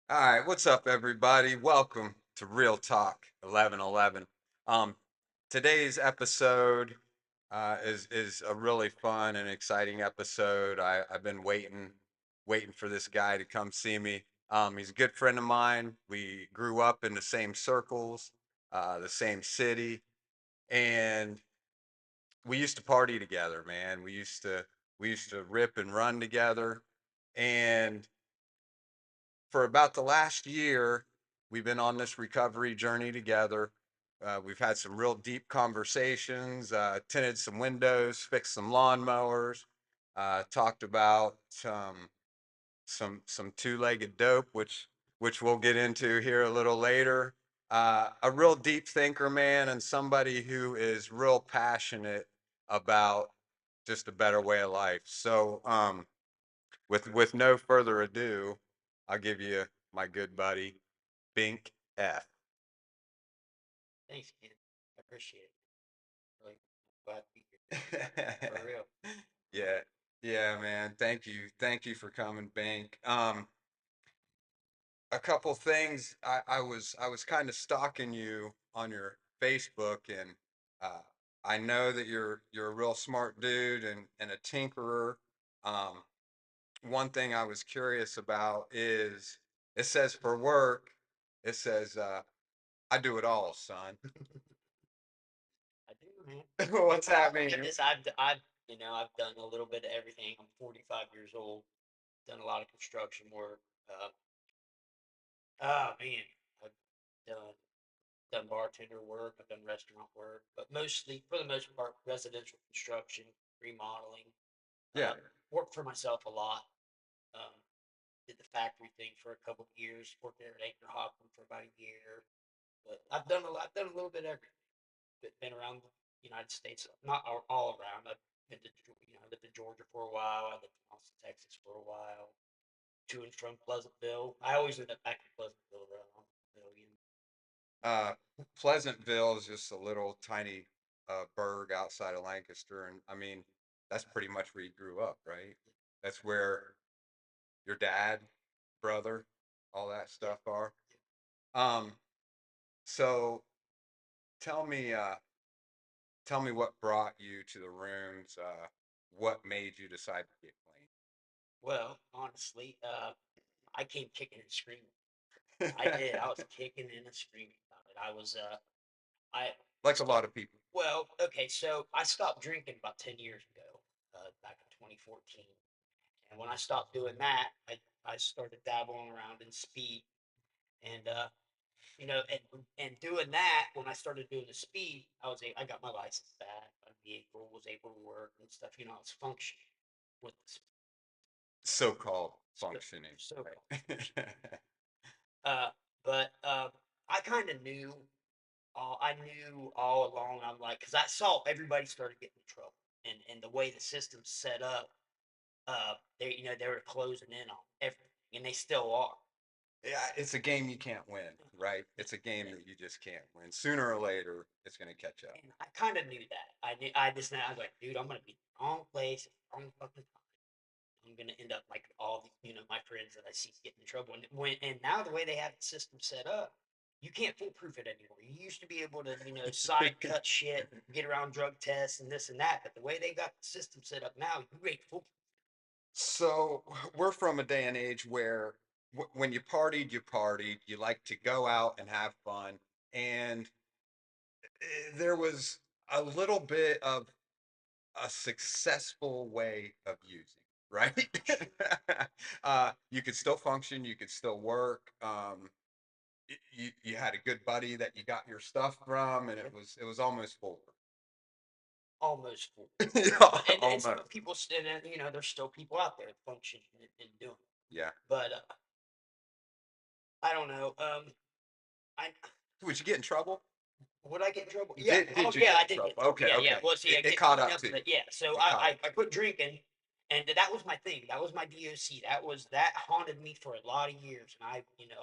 All right, what's up, everybody? Welcome to Real Talk 1111. Um, Today's episode is a really fun and exciting episode. I've been waiting for this guy to come see me. He's a good friend of mine. We grew up in the same circles, the same city, and we used to party together, man. We used to rip and run together, and for about the last year, we've been on this recovery journey together. We've had some real deep conversations, tinted some windows, fixed some lawnmowers, talked about some two-legged dope, which we'll get into here a little later. A real deep thinker, man, and somebody who is real passionate about just a better way of life. So, with no further ado, I'll give you my good buddy, Bink F. Thanks, kid. I appreciate it. Really glad to be here. For real. Yeah, yeah, man. Thank you for coming, Bink. A couple things. I was kind of stalking you on your Facebook, and uh, I know that you're a real smart dude and a tinkerer. Um, One thing I was curious about is it says for work, it says I do it all, son. I do, man. What's that Look at mean? this. I've done a little bit of everything. I'm 45 years old. Done a lot of construction work. Uh, oh man, I've done done bartender work. I've done restaurant work, but mostly, for the most part, residential construction, remodeling. Yeah. Worked for myself a lot. Um, did the factory thing for a couple of years. Worked there at Acre Hopping for about a year. But I've done a lot. I've done a little bit of everything. Been around the United States, not all around. I've been to, I lived in Georgia for a while. I lived in Austin, Texas for a while. To and from Pleasantville. I always end up back in Pleasantville, though. Uh, Pleasantville is just a little tiny burg outside of Lancaster, and I mean that's pretty much where you grew up, right? That's where your dad, brother, all that Yeah. stuff are. Um, so tell me, tell me what brought you to the rooms. What made you decide to get Well, honestly, I came kicking and screaming. I clean? did. I was kicking and screaming about it. I Like a start. lot of people. Well, okay, so I stopped drinking about 10 years ago, back in 2014. And when I stopped doing that, I started dabbling around in speed. And and doing that, when I started doing the speed, I got my license back, my vehicle was able to work and stuff. I was functioning with the So-called so functioning, so called right? functioning. Uh, but I kind of knew. I knew all along. I'm like, because I saw everybody started getting in trouble, and the way the system's set up, they were closing in on everything, and they still are. Yeah, it's a game you can't win, right? It's a game that you just can't win. Sooner or later, it's going to catch up. And I kind of knew that. I just I was like, dude, I'm gonna be in the wrong place at the wrong fucking time. I'm gonna end up like all the my friends that I see getting in trouble. And now the way they have the system set up, you can't foolproof it anymore. You used to be able to side cut shit and get around drug tests and this and that, but the way they got the system set up now, you ain't foolproof. So we're from a day and age where when you partied, you like to go out and have fun. And there was a little bit of a successful way of using, right? You could still function, you could still work. You had a good buddy that you got your stuff from, and it was almost full. Almost foolproof. Yeah, And almost. some people still, there's still people out there functioning and doing it. Yeah. But I don't know. I Would you get in trouble? Would I get in trouble? Yeah. Did Oh, you yeah, get I in did get trouble? in trouble. Okay, Yeah, yeah. okay. Well, see, I It get caught beaten up up. to you. Yeah. So It caught up I to quit drinking, and that was my thing. That was my DOC. That haunted me for a lot of years, and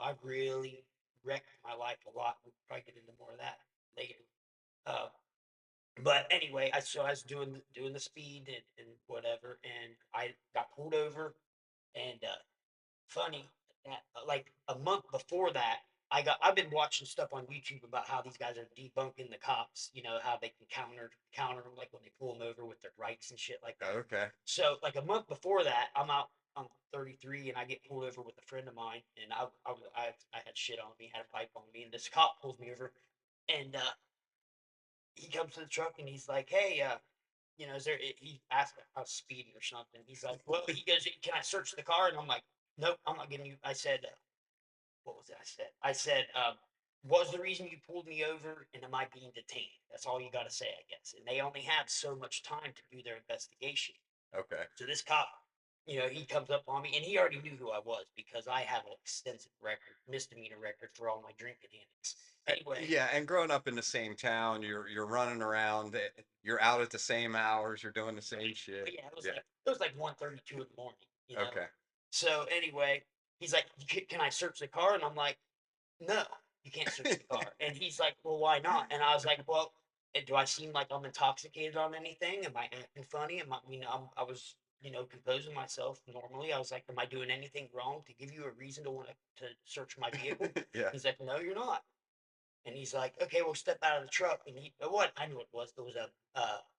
I really wrecked my life a lot. We'll probably get into more of that later. Uh, but anyway, I was doing the speed and whatever, and I got pulled over, and funny. that like a month before that, I've been watching stuff on YouTube about how these guys are debunking the cops. You know how they can counter them, like when they pull them over with their rights and shit like that. Okay. So like a month before that, I'm out. I'm 33 and I get pulled over with a friend of mine, and I had shit on me, had a pipe on me, and this cop pulls me over, and he comes to the truck and he's like, "Hey, is there?" He asked if I was speeding or something. He's like, "Well," he goes, "Can I search the car?" And I'm like, "Nope, I'm not giving you." I said, "What was it?" I said, "Was the reason you pulled me over, and am I being detained?" That's all you got to say, I guess. And they only have so much time to do their investigation. Okay. So this cop, he comes up on me, and he already knew who I was because I have an extensive record, misdemeanor record for all my drinking antics. Anyway, Yeah, and growing up in the same town, you're running around, you're out at the same hours, you're doing the same shit. but yeah, it was Yeah. like it was like 1:32 in the morning. Okay. So anyway, he's like, "Can I search the car?" And I'm like, "No, you can't search the car." And he's like, "Well, why not?" And I was like, "Well, do I seem like I'm intoxicated on anything? Am I acting funny? I was, composing myself normally. I was like, am I doing anything wrong to give you a reason to want to search my vehicle?" Yeah. He's like, "No, you're not." And he's like, "Okay, well, step out of the truck." And what? I knew what it was. There was a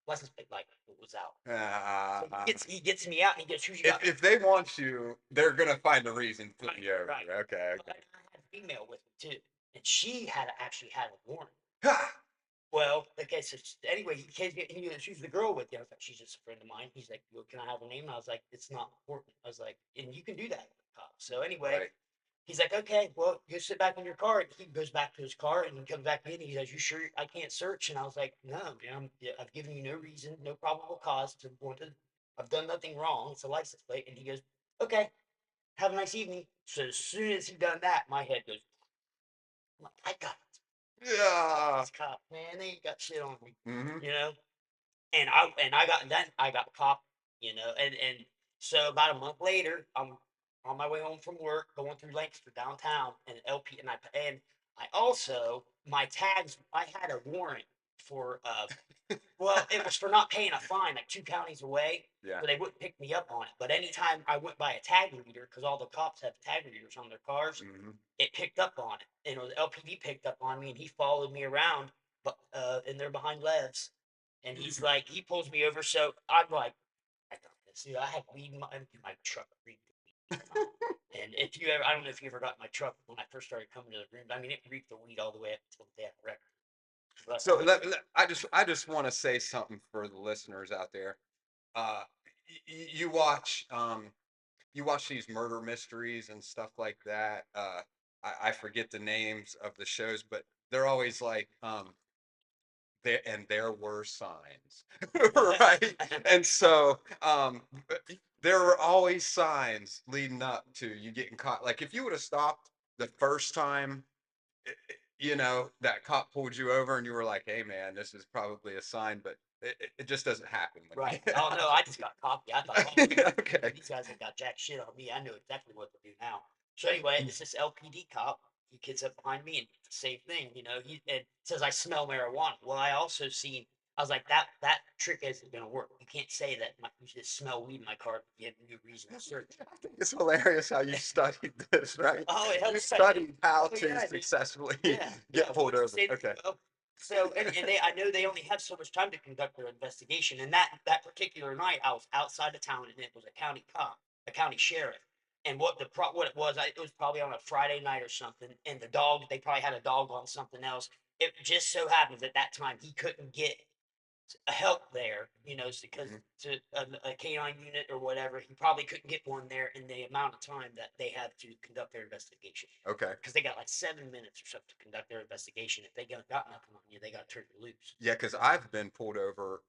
license plate light that was out. So Uh, he gets me out and he goes, "Who's you got?" if they want you, they're gonna find a reason to put Right, you over. right. Okay. But I had a female with me too, and she had actually had a warrant. Okay. Well, okay, so anyway, she's the girl with you. I was like, "She's just a friend of mine." He's like, "Well, can I have her name?" And I was like, "It's not important." I was like, "And you can do that with the cops." So anyway, Right. he's like, "Okay, well, you sit back in your car." And he goes back to his car and he comes back in. And he says, "You sure I can't search?" And I was like, "No, man, I've given you no reason, no probable cause to want to. I've done nothing wrong. It's a license plate." And he goes, "Okay, have a nice evening." So as soon as he done that, my head goes, I'm like, I got Yeah. these cops, man. They ain't got shit on me, Hmm. you know. And I got caught, and so about a month later, I'm on my way home from work, going through Lancaster downtown, and LP, and I also my tags. I had a warrant for well, it was for not paying a fine, like 2 counties away, Yeah. so they wouldn't pick me up on it. But anytime I went by a tag reader, because all the cops have tag readers on their cars, Hmm. it picked up on it. And the LPD picked up on me, and he followed me around, but and they're behind Levs, and he's like, he pulls me over. So I'm like, I got this. Dude, I had weed in my truck. And if you ever, I don't know if you ever got my truck when I first started coming to the room. I mean, it reeked the weed all the way up until the day of the record. But So I just want to say something for the listeners out there. Uh, you watch these murder mysteries and stuff like that. I forget the names of the shows, but they're always like, there were signs, right? And so, there were always signs leading up to you getting caught. Like if you would have stopped the first time, that cop pulled you over and you were like, "Hey, man, this is probably a sign," but it just doesn't happen when you right. get Oh no, out. I just got coffee. I thought, oh, Okay. these guys ain't got jack shit on me. I know exactly what to do now. So anyway, it's this LPD cop. He gets up behind me and it's the same thing. He it says I smell marijuana. Well, I also seen. I was like, that trick isn't gonna work. You can't say that you just smell weed in my car. You have no reason to search. I think it's hilarious how you studied this, right? Oh, it You helps. studied how Oh to yeah, dude. successfully Yeah, yeah. get pulled What'd you over. say? Okay. So and I know they only have so much time to conduct their investigation. And that particular night, I was outside of town, and it was a county cop, a county sheriff. And what it was, it was probably on a Friday night or something. And the dog, they probably had a dog on something else. It just so happens at that time he couldn't get help there, because Mhm. to a canine unit or whatever, he probably couldn't get one there in the amount of time that they had to conduct their investigation. Okay. Because they got like 7 minutes or something to conduct their investigation. If they got nothing on you, they got to turn you loose. Yeah, because I've been pulled over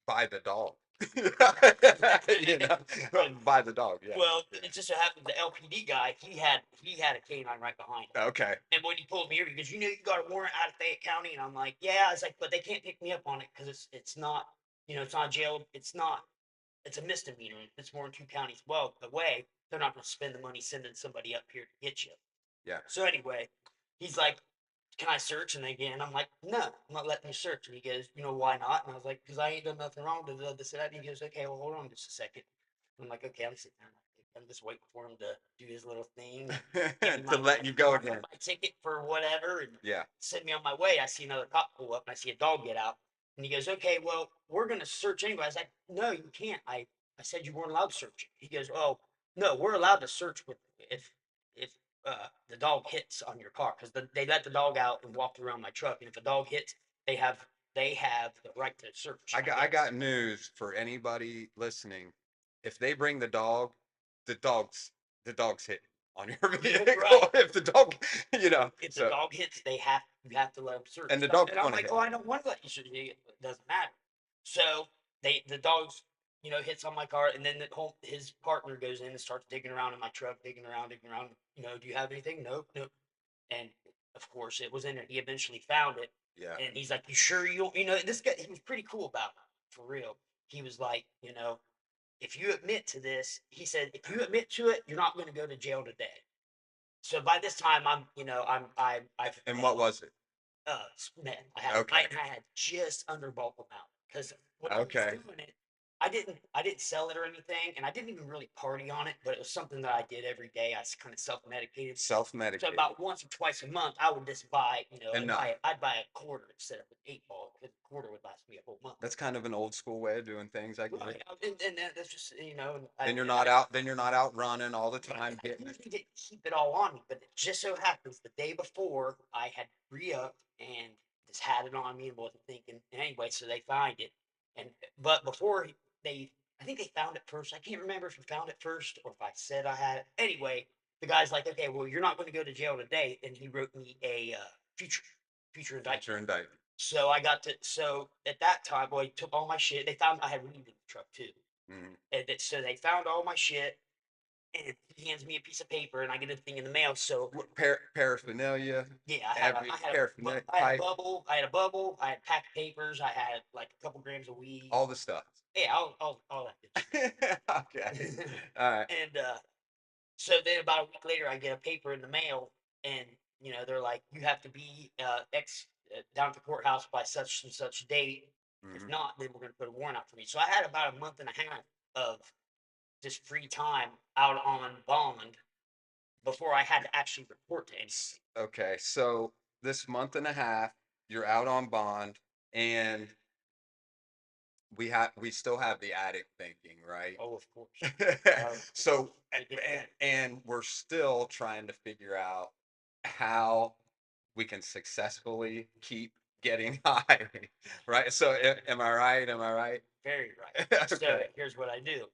by the dog. you know, Right. by the dog. Yeah. Well, it just so happened the LPD guy, he had a canine right behind him. Okay. And when he pulled me over, he goes, "You got a warrant out of Fayette County?" And I'm like, "Yeah." I was like, "But they can't pick me up on it because it's not, it's not jail. It's a misdemeanor. It's more than 2 counties away. They're not going to spend the money sending somebody up here to get you." Yeah. So anyway, he's like, "Can I search?" And again, I'm like, "No, I'm not letting you search." And he goes, "Why not?" And I was like, "Because I ain't done nothing wrong to this and that." And he goes, "Okay, well, hold on just a second." I'm like, "Okay, I'm sitting down." I'm just waiting for him to do his little thing and give me to my let you go again. my ticket for whatever and Yeah. send me on my way. I see another cop pull up and I see a dog get out. And he goes, okay, well, we're going to search anyway. I was like, no, you can't. I said you weren't allowed to search. He goes, oh, no, we're allowed to search with if the dog hits on your car because they let the dog out and walked around my truck. And if a dog hits, they have they have the right to search, I I guess. got news for anybody listening. If they bring the dog, the dog's the dog's hit on your Right. vehicle. If the dog, If the so dog hits, you have to let them search. and the dog's And I'm gonna like, hit. oh, I don't want to let you search. It doesn't matter. So the dogs, hits on my car, and then his partner goes in and starts digging around in my truck, digging around, digging around. Do you have anything? Nope, nope. And of course, it was in there. He eventually found it, Yeah. and he's like, "You sure you don't?" This guy, he was pretty cool about it, for real. He was like, if you admit to this, he said, if you admit to it, you're not going to go to jail today. So by this time, I've And what was it? man, I Okay. had just under bulk amount because when I was Okay. doing it, I didn't sell it or anything, and I didn't even really party on it, but it was something that I did every day. I kind of self medicated. So Self-medicated. about once or twice a month, I would just buy, Enough. I'd buy a quarter instead of an 8 ball because a quarter would last me a whole month. That's kind of an old school way of doing things, I get Right, it. and that's just Then you're not out running all the but time I hitting it. usually didn't keep it all on me, but it just so happens the day before I had re-upped and just had it on me and wasn't thinking. Anyway, so they find it, and but before they, I think they found it first. I can't remember if we found it first or if I said I had it. Anyway, the guy's like, okay, well, you're not going to go to jail today, and he wrote me a future indictment. Future indictment. So I got to. So at that time, boy, he took all my shit. They found I had weed in the truck too, Mhm. and so they found all my shit and he hands me a piece of paper and I get a thing in the mail. So Paraphernalia, yeah, every paraphernalia pipe, I had a bubble, I had a pack of papers, I had like a couple grams of weed. all the stuff. Yeah, all that Okay. good shit. All right. And so then about a week later, I get a paper in the mail, and they're like, you have to be down at the courthouse by such and such date. If Mhm. not, then we're going to put a warrant out for me. So I had about a month and a half of just free time out on bond before I had to actually report to anything. Okay, so this month and a half, you're out on bond, and we still have the addict thinking, right? Oh, of course. So They get that. and we're still trying to figure out how we can successfully keep getting high, right? So am I right? Am I right? Very right. So Okay. here's what I do.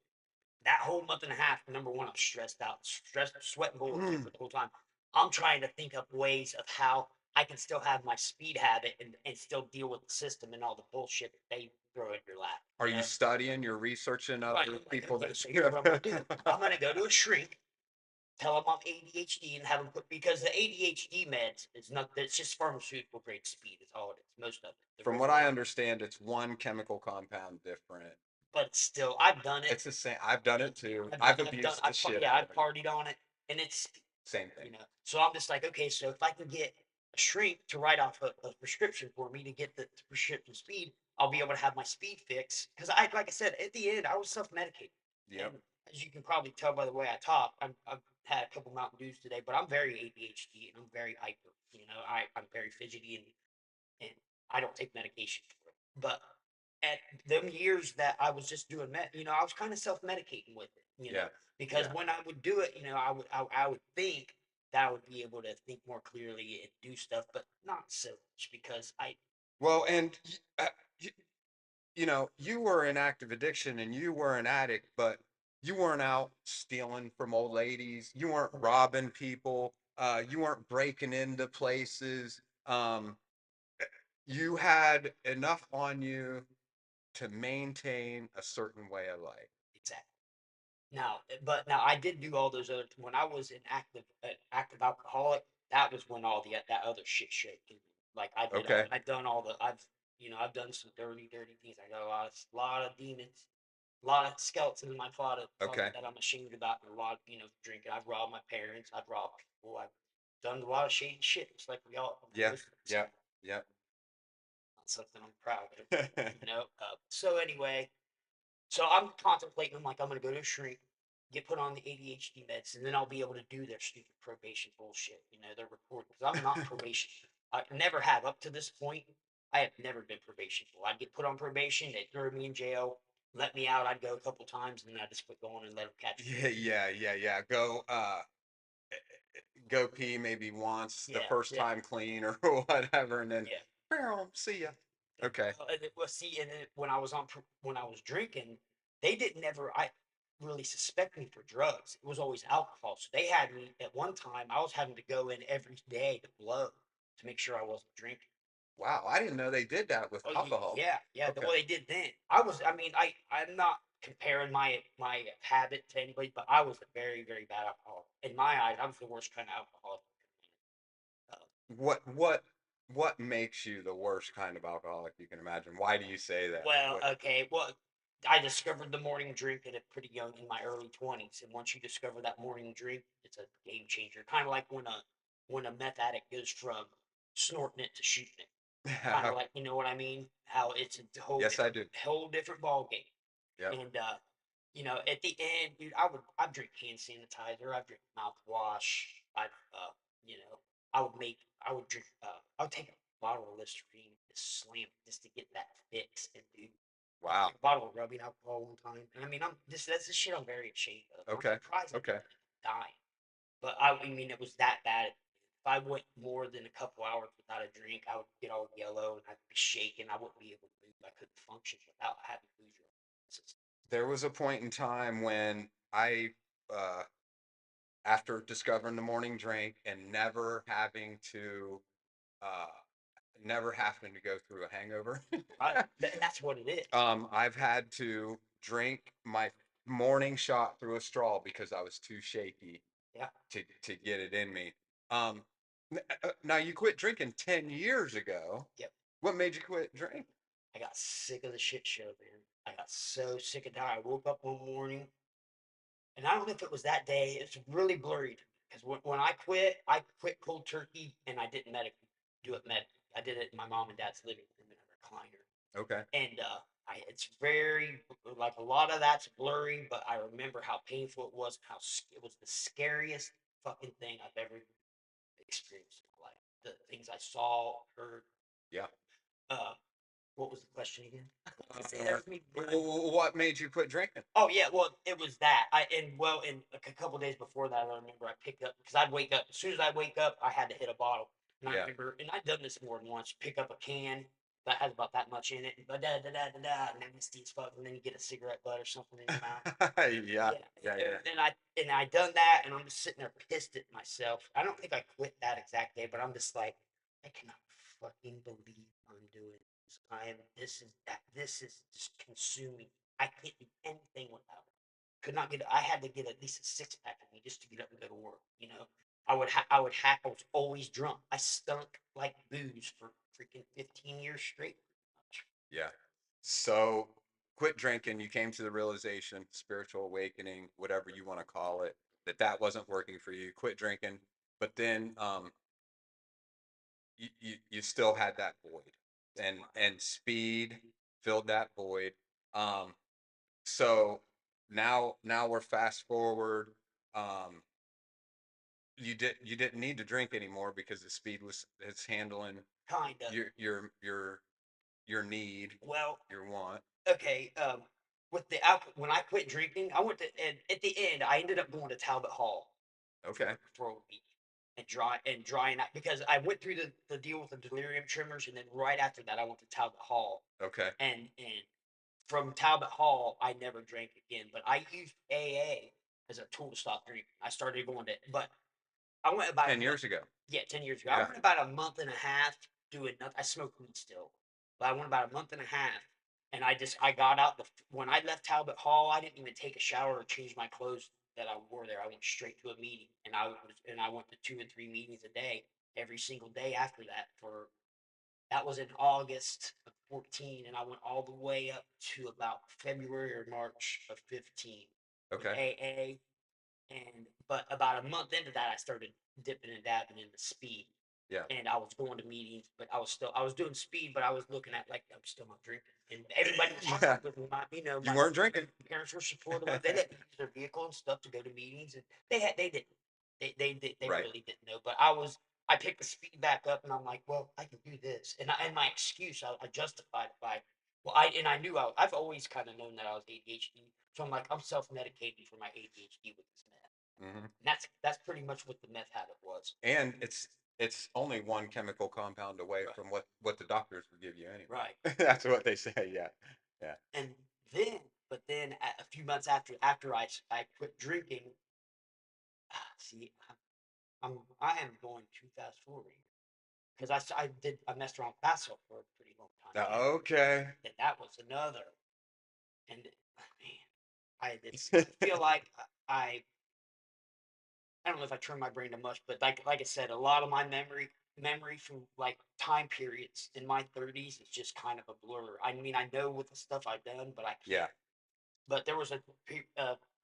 That whole month and a half, number one, I'm stressed out, stressed, sweating bullets Mm. the whole time. I'm trying to think up ways of how I can still have my speed habit and still deal with the system and all the bullshit that they throw in your lap. Are you studying? You're researching Right. other I'm like, people okay, that so you here's what I'm gonna do. I'm have. gonna go to a shrink, tell them I'm ADHD, and have them put because the ADHD meds is not. It's just pharmaceutical grade speed. Is all it is. Most of it. The From what I Ritalin, understand, it's one chemical compound different. but still, I've done it. It's the same. I've done it too. I've I've done, abused the shit yeah, out I've of it. partied on it, and it's, Same thing. So I'm just like, okay, so if I can get a shrink to write off a prescription for me to get the prescription speed, I'll be able to have my speed fix. Because like I said, at the end, I was self-medicated, and Yep. as you can probably tell by the way I talk, I've had a couple Mountain Dews today, but I'm very ADHD and I'm very hyper. I'm very fidgety and I don't take medication for it. But at them years that I was just doing I was kind of self-medicating with it, Yeah. because Yeah. when I would do it, I would think that I would be able to think more clearly and do stuff, but not so much because I Well, and y- you were in active addiction and you were an addict, but you weren't out stealing from old ladies. You weren't robbing people. You weren't breaking into places. You had enough on you to maintain a certain way of life. exactly. Now I did do all those other when I was an active alcoholic. That was when all that other shit showed through. Like Okay. I've done all the I've done some dirty things. I got a lot of demons, a lot of skeletons in my closet Okay. that I'm ashamed about, and a lot of drinking. I've robbed my parents. I've robbed people. I've done a lot of shady shit. It's like we all Yeah. most of us Yeah. have. Yeah. Not something I'm proud of. So anyway, so I'm contemplating. I'm like I'm gonna go to a shrink. get put on the ADHD meds, and then I'll be able to do their stupid probation bullshit. They're recording because I'm not probation. I never have up to this point. I have never been probationable. I'd get put on probation, they'd throw me in jail, let me out. I'd go a couple times, and then I'd just quit going and let them catch me. Yeah, yeah, yeah, yeah. Go pee maybe once the Yeah, first yeah, time clean or whatever, and then yeah. see ya. Okay. Well, see, and then when I was drinking, they didn't ever I really suspect me for drugs. It was always alcohol. So they had me at one time. I was having to go in every day to blow to make sure I wasn't drinking. Wow, I didn't know they did that with Oh alcohol. yeah, yeah. Okay. Well, they did then. I mean, I'm not comparing my habit to anybody, but I was a very very bad alcoholic. In my eyes, I was the worst kind of alcoholic. Uh, What makes you the worst kind of alcoholic you can imagine? Why do you say that? Well, What? okay. Well, I discovered the morning drink at a pretty young, in my early 20s, and once you discover that morning drink, it's a game changer. Kind of like when a meth addict goes from snorting it to shooting it. Kind of like, you know what I mean? How it's a Yes, I do. whole different ball game. Yep. And at the end, dude, I'd drink hand sanitizer, I'd drink mouthwash, I would drink, I would take a bottle of Listerine, and just slam it just to get that fix, and dude, I Wow. drank a bottle of rubbing alcohol one time, and I mean, that's the shit I'm very ashamed of. I'm Okay. surprised I Okay. didn't die, but I mean, it was that bad. If I went more than a couple hours without a drink, I would get all yellow and I'd be shaking. I wouldn't be able to move. I couldn't function without having booze. There was a point in time when uh, after discovering the morning drink and uh, never having to go through a hangover, And that's what it is. I've had to drink my morning shot through a straw because I was too shaky Yeah. to get it in me. Um, Now you quit drinking 10 years ago. Yep. What made you quit drinking? I got sick of the shit show, man. I got so sick and tired. I woke up one morning, and I don't know if it was that day. It's really blurry because when I quit cold turkey, and I didn't do it medically. I did it in my mom and dad's living room in a recliner, Okay. and it's very like a lot of that's blurry, but I remember how painful it was. It was the scariest fucking thing I've ever experienced in my life. The things I saw, heard. Yeah. Uh, what was the question again? Uh, what made you quit drinking? Oh yeah, well it was that. In a couple days before that, I remember I picked up because I'd wake up as soon as I wake up, I had to hit a bottle, and I Yeah. remember, and I'd done this more than once. Pick up a can that has about that much in it, and da da da da da, and then nasty as fuck, and then you get a cigarette butt or something in your mouth. Yeah. Yeah, Yeah. Yeah. and I done that, and I'm just sitting there pissed at myself. I don't think I quit that exact day, but I'm just like, I cannot fucking believe I'm doing this. This is just consuming. I can't do anything without it. Could not get. I had to get at least a six pack of me just to get up and go to work. I was always drunk. I stunk like booze for freaking 15 years straight. Yeah. So quit drinking. You came to the realization, spiritual awakening, whatever you want to call it, that wasn't working for you. Quit drinking, but then you still had that void, and speed filled that void. Um, so now we're fast forward. Um, you didn't need to drink anymore because the speed was it's handling Kind of. your need, Well, your want. okay. With the alcohol, when I quit drinking, I went to and at the end, I ended up going to Talbot Hall Okay. for a week and drying out because I went through the deal with the delirium tremors, and then right after that, I went to Talbot Hall, Okay. and from Talbot Hall, I never drank again. But I used AA as a tool to stop drinking. I started going to, but I went about a 10 years ago. yeah, 10 years ago. I Yeah. went about a month and a half doing nothing. I smoked weed still, but I went about a month and a half, and I got out when I left Talbot Hall. I didn't even take a shower or change my clothes that I wore there. I went straight to a meeting, and I went to 2 and 3 meetings a day every single day after that. For that was in August of 14, and I went all the way up to about February or March of 15 with Okay. AA. And but about a month into that, I started dipping and dabbing into speed. Yeah. and I was going to meetings, but I was doing speed, but I was looking at like I'm still not drinking, and everybody was Yeah. happy with me. You My weren't drinking. parents were supportive. They let me use their vehicle and stuff to go to meetings, and they didn't they Right. really didn't know. But I picked the speed back up, and I'm like, well, I can do this, and my excuse I justified it by well, I knew I've always kind of known that I was ADHD, so I'm like I'm self medicating for my ADHD with this meth. Hmm. And that's pretty much what the meth habit was. And it's only one chemical compound away Right. from what the doctors would give you Right. anyway. That's what they say. Yeah. Yeah. And then, but then a few months after I quit drinking, see, I am going too fast forward because I messed around with basketball for a pretty long time too, Okay. and that was another. And man, I feel like I I don't know if I turn my brain to mush, but like I said, a lot of my memory from like time periods in my 30s is just kind of a blur. I mean, I know what the stuff I've done, but I Yeah. can't. But there was a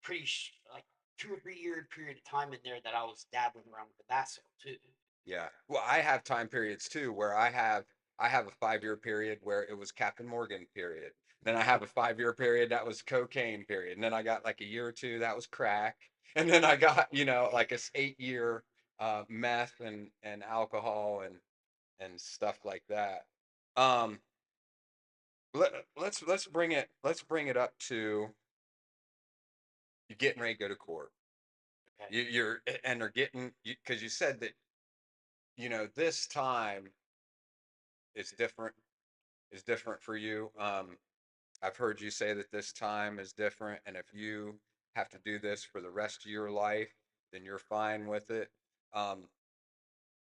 pretty like 2 or 3 year period of time in there that I was dabbling around with the basso too. Yeah. Well, I have time periods too where I have a 5 year period where it was Captain Morgan period. Then I have a 5 year period that was cocaine period. And then I got like a year or two that was crack. And then I got, like a 8 year meth and alcohol and stuff like that. Um let's bring it up to you getting ready to go to court. Okay. You're and they're getting because you said that this time is different for you. I've heard you say that this time is different, and if you have to do this for the rest of your life, then you're fine with it. Um,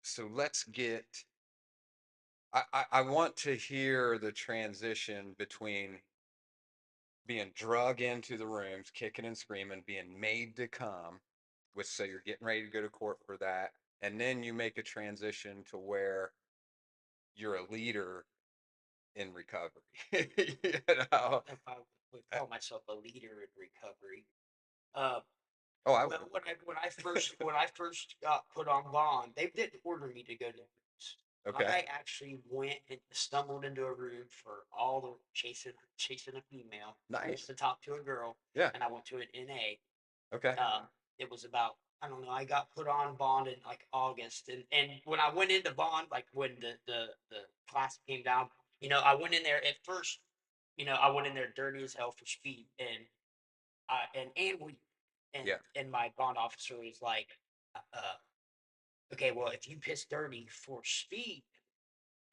so let's get. I want to hear the transition between being drug into the rooms, kicking and screaming, being made to come, which so you're getting ready to go to court for that, and then you make a transition to where you're a leader in recovery. you know? If I would call myself a leader in recovery. Uh, Oh, I would. well, when I first got put on bond, they didn't order me to go to rooms. Okay. I actually went and stumbled into a room for all the chasing a female. I Nice. used to talk to a girl, Yeah. and I went to an NA. Okay. It was about I don't know. I got put on bond in like August, and when I went into bond, like when the class came down, I went in there at first. I went in there dirty as hell for speed, and we Yeah. and my bond officer was like, okay, well, if you piss dirty for speed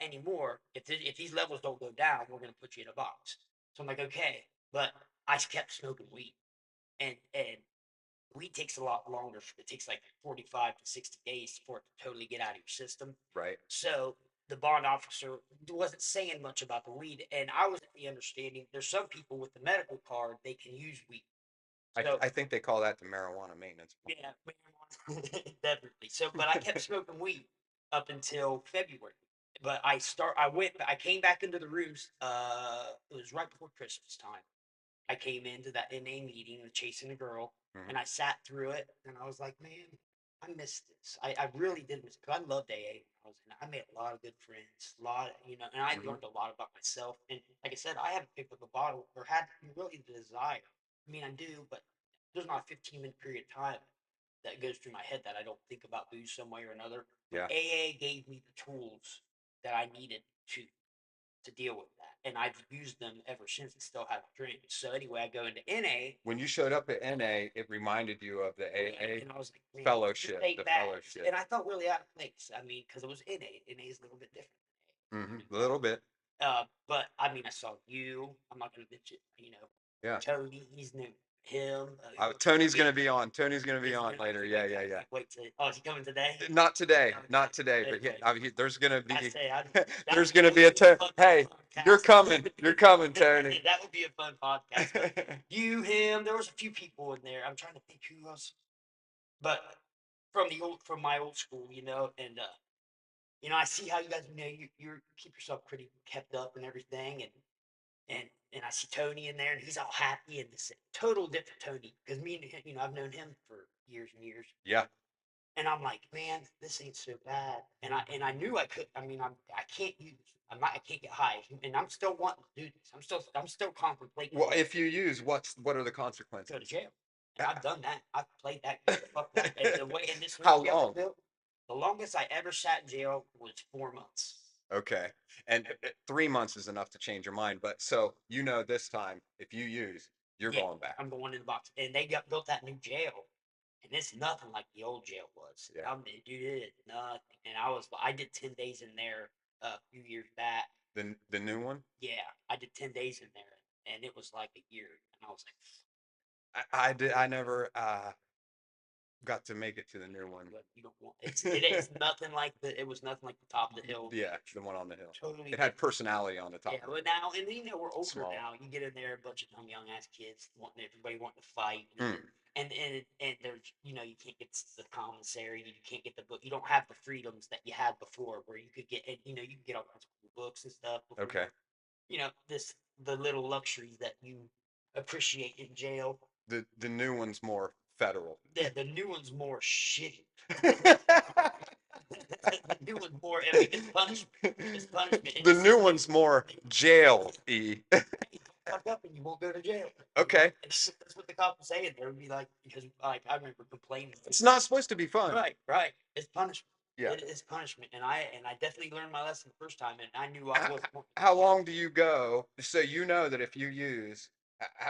anymore, if these levels don't go down, we're gonna put you in a box. So I'm like, okay, but I kept smoking weed, and weed takes a lot longer. It takes like 45 to 60 days for it to totally get out of your system. Right. So the bond officer wasn't saying much about the weed, and I was at the understanding there's some people with the medical card they can use weed. So I think they call that the marijuana maintenance plan. yeah, definitely. So, but I kept smoking weed up until February. But I came back into the rooms. It was right before Christmas time. I came into that NA meeting, chasing a girl, Hmm. and I sat through it, and I was like, man, I missed this. I really did miss it because I loved AA when I was in. I made a lot of good friends, and I Hmm. learned a lot about myself. And like I said, I haven't picked up a bottle or had really the desire. I mean, I do, but there's not a 15-minute period of time that goes through my head that I don't think about booze some way or another. But Yeah. AA gave me the tools that I needed to deal with that, and I've used them ever since, and still haven't drank. So anyway, I go into NA, When you showed up at NA, it reminded you of the AA and I was like, man, this fellowship, ain't the bad, fellowship. and I felt really out of place. I mean, because it was NA. NA is a little bit different Hmm. than A little bit. but I mean, I saw you. I'm not gonna mention, Yeah. Tony. He's new. Him. Tony's gonna Bink. be on. Tony's gonna be Is he on gonna? later. Yeah, yeah, I yeah. can't wait to. Oh, is he coming today? Not today, Okay. not today, but Anyway, there's gonna I be say I there's gonna be a hey, you're podcast. coming, you're coming, Tony. That would be a fun podcast. But you, him, there was a few people in there. I'm trying to think who else, but from my old school, and I see how you guys, you keep yourself pretty kept up and everything, and I see Tony in there, and he's all happy, and this total different Tony because me and him, I've known him for years and years, Yeah, And I'm like, man, this ain't so bad. And I knew I could. I mean, I can't use. I can't get high, and I'm still wanting to do this. I'm still contemplating Well, it. if you use, what are the Go to consequences? jail. And I've done that. I've played that game. Fuck that. And the way in this little How jail I long? built, the longest I ever sat in jail was 4 months. Okay. And 3 months is enough to change your mind. But so this time, if you use, you're Yeah, going back. I'm going in the box. And they got built that new jail, and it's nothing like the old jail was. Yeah. Dude, it is nothing. And I did 10 days in there a few years back. The new one. Yeah, I did 10 days in there, and it was like a year. And I was like, I did. I never got to make it to the new one. but you don't want it is nothing like it was nothing like the top of the hill. Yeah, the one on the hill. Totally It had different. personality on the top Yeah, of but it. now, and we're older Small. now. You get in there, a bunch of young ass kids wanting everybody wanting to fight, Mm, and there's you can't get the commissary, you can't get the book, you don't have the freedoms that you had before, where you could get, and you can get all kinds of cool books and stuff okay. before, this the little luxuries that you appreciate in jail. The new one's more federal. The new one's more shitty. The new one's more. I mean, it's punishment. It's punishment. And The it's new one's more jail-y. you fuck up and you won't go to jail. Okay. And that's what the cop was saying. They would be like, because like I remember complaining. It's not supposed to be fun. Right, right. It's punishment. Yeah. It is punishment, and I definitely learned my lesson the first time, and I knew I How, wasn't. how long do you go? So you know that if you use,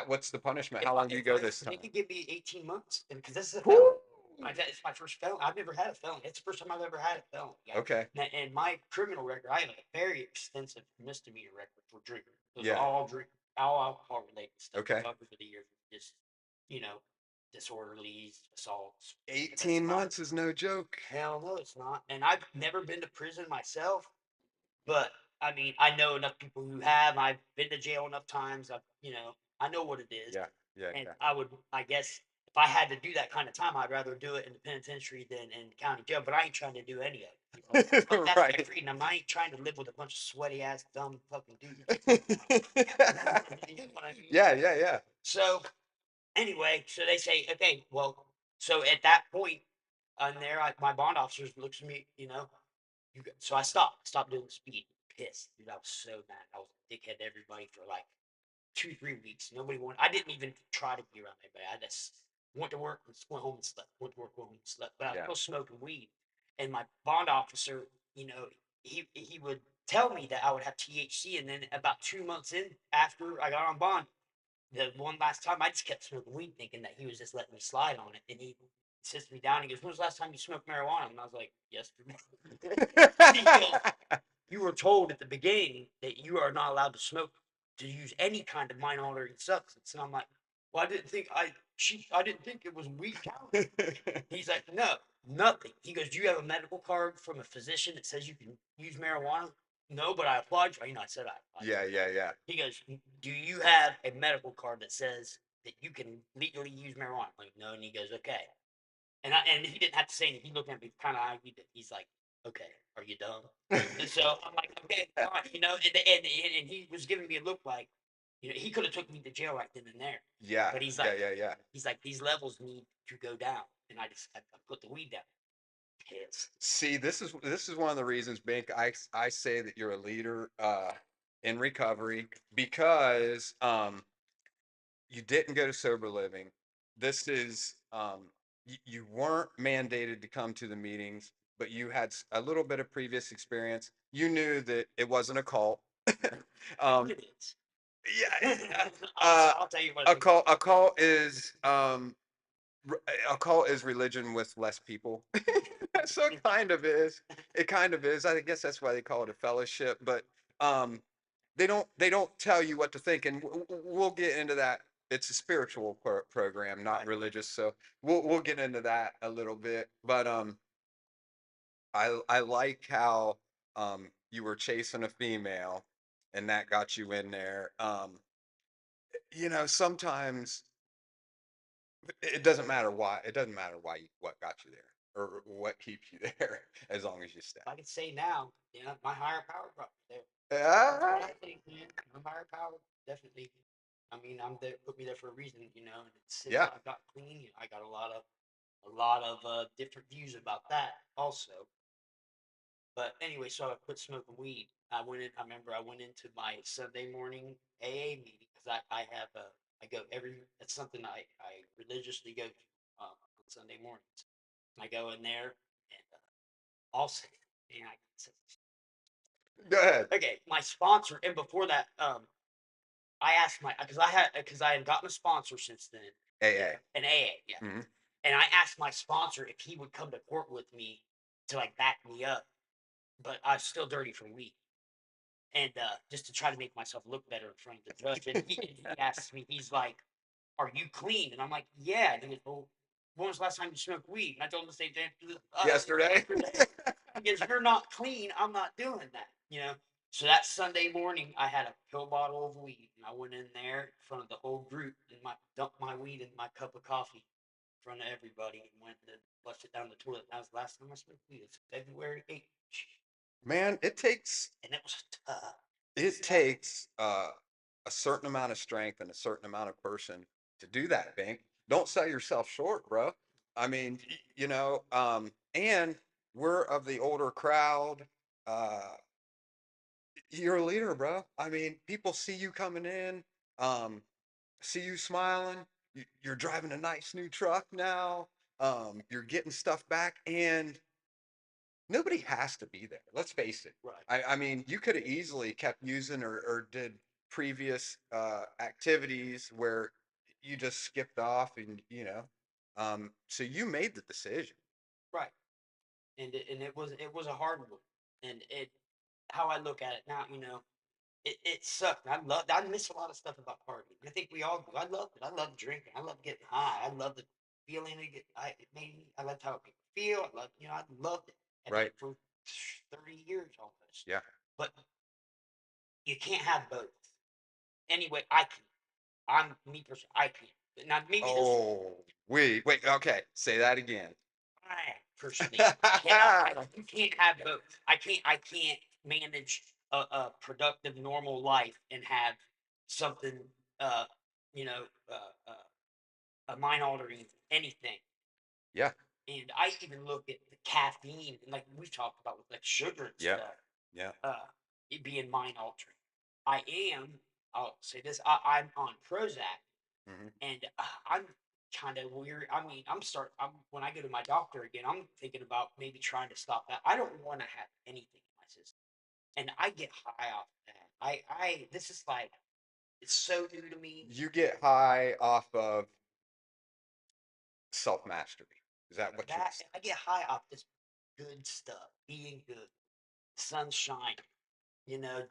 what's the punishment? If How I, long do you if go I, this they time? could give me 18 months, and because this is a felony. Woo! It's my first felony. I've never had a felony. It's the first time I've ever had a felony. Guys. Okay. And my criminal record, I have a very extensive misdemeanor record for drinking. It was Yeah. all alcohol related stuff. Okay. Over the years, just you know, disorderlies, assaults. 18 months is no joke. Hell no, it's not. And I've never been to prison myself, but I mean, I know enough people who have. I've been to jail enough times. I know what it is. Yeah. Yeah. And Yeah. I guess, if I had to do that kind of time, I'd rather do it in the penitentiary than in county jail. But I ain't trying to do any of it. That's my Right. freedom. I ain't trying to live with a bunch of sweaty ass dumb fucking dudes. You know what I mean? Yeah. Yeah. Yeah. So anyway, so they say, okay, well, so at that point, on there, my bond officer looks at me, so I stopped doing the speed. Pissed, dude. I was so mad. I was a dickhead to everybody for like 2, 3 weeks. Nobody wanted. I didn't even try to be around anybody. I just went to work and went home and slept. Went to work, went home and slept. But I was Yeah. still smoking weed. And my bond officer, he would tell me that I would have THC, and then about 2 months in, after I got on bond, the one last time I just kept smoking weed, thinking that he was just letting me slide on it. And he sits me down. And he goes, "When was the last time you smoked marijuana?" And I was like, "Yesterday." He goes, "You were told at the beginning that you are not allowed to smoke, to use any kind of mind altering substance." And I'm like, "Well, I didn't think it was weed counted." He's like, "No, nothing." He goes, "Do you have a medical card from a physician that says you can use marijuana?" "No, but I applied for it." I said I applied. Yeah. Yeah. Yeah. He goes, "Do you have a medical card that says that you can legally use marijuana?" I'm like, "No." And he goes, "Okay." And he didn't have to say anything. He looked at me, kind of argued it. He's like, "Okay, are you dumb?" And so I'm like, "Okay, fine," and he was giving me a look like, he could have took me to jail right then and there. Yeah. But he's Yeah. like, Yeah. Yeah. these levels need to go down, and I put the weed down. Pissed. See, this is one of the reasons, Bink, I say that you're a leader in recovery because you didn't go to sober living. This is you weren't mandated to come to the meetings, but you had a little bit of previous experience. You knew that it wasn't a cult. um, It is. yeah, I'll tell you what. a cult is a cult is religion with less people. So it kind of is. It kind of is. I guess that's why they call it a fellowship. But um, they don't tell you what to think, and we'll get into that. It's a spiritual program, not Right. religious. So we'll get into that a little bit. But I like how you were chasing a female, and that got you in there. Sometimes it doesn't matter why. It doesn't matter what got you there or what keeps you there, as long as you stay. I can say now, my higher power brought me there. That's Ah, what I think, man. My higher power, definitely. I mean, I'm there, put me there for a reason, and since yeah, I got clean, I got a lot of a lot of different views about that also. But anyway, so I quit smoking weed. I went in. I remember I went into my Sunday morning AA meeting because I have a I go every. It's something I religiously go to on Sunday mornings. I go in there and also, and Go ahead. okay, my sponsor. And before that, I asked my because I had gotten a sponsor since then, AA. an AA, yeah. Hmm. And I asked my sponsor if he would come to court with me to like back me up, but I was still dirty from weed. And just to try to make myself look better in front of the judge. And he asks me, he's like, "Are you clean?" And I'm like, "Yeah." And he goes, "Well, when was the last time you smoked weed?" And I told him the same thing. Yesterday. Yesterday. Because you're not clean, I'm not doing that. So that Sunday morning, I had a pill bottle of weed, and I went in there in front of the whole group and dumped my weed in my cup of coffee in front of everybody and went and flushed it down the toilet. That was the last time I smoked weed. It's February 8th, Man, it takes and it was tough. it takes a certain amount of strength and a certain amount of person to do that, Bink. Don't sell yourself short, bro. I mean, and we're of the older crowd. Uh, you're a leader, bro. I mean, people see you coming in, um, see you smiling. You're driving a nice new truck now. You're getting stuff back, and nobody has to be there. Let's face it. Right. I mean, you could have easily kept using or did previous activities where you just skipped off and so you made the decision. Right. And it was a hard one. And it how I look at it now, it sucked. I miss a lot of stuff about partying. I think we all do. I loved it. I loved drinking. I loved getting high. I loved the feeling it made me. I loved how it made me feel. I loved it. I did Right. it for 30 years almost. Yeah. But you can't have both. Anyway, I can. I'm me personally. I can. Now maybe this Oh, wait. Okay, say that again. I personally cannot. You can't have both. I can't manage a productive, normal life and have something, uh, you know, uh, a mind altering anything. Yeah. And I even look at the caffeine, and like we've talked about with like sugar and Yeah. stuff, Yeah. it being mind altering. I am. I'll say this. I'm on Prozac, Hmm. and I'm kind of weird. I mean, when I go to my doctor again, I'm thinking about maybe trying to stop that. I don't want to have anything in my system, and I get high off of that. This is like it's so new to me. You get high off of self mastery. Is that what you're? That I get high off this good stuff, being good, sunshine,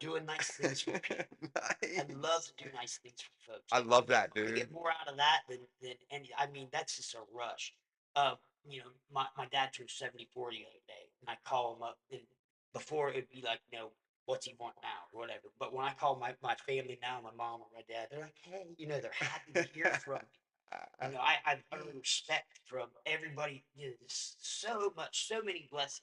doing nice things for people. I love Nice. to do nice things for folks. I love that, I dude. get more out of that than any. I mean, that's just a rush. Uh, my dad turned 74 the other day, and I call him up, and before it'd be like, what's he want now, or whatever. But when I call my family now, my mom or my dad, they're like, hey, they're happy to hear from me. I've earned respect from everybody. Just so much, so many blessings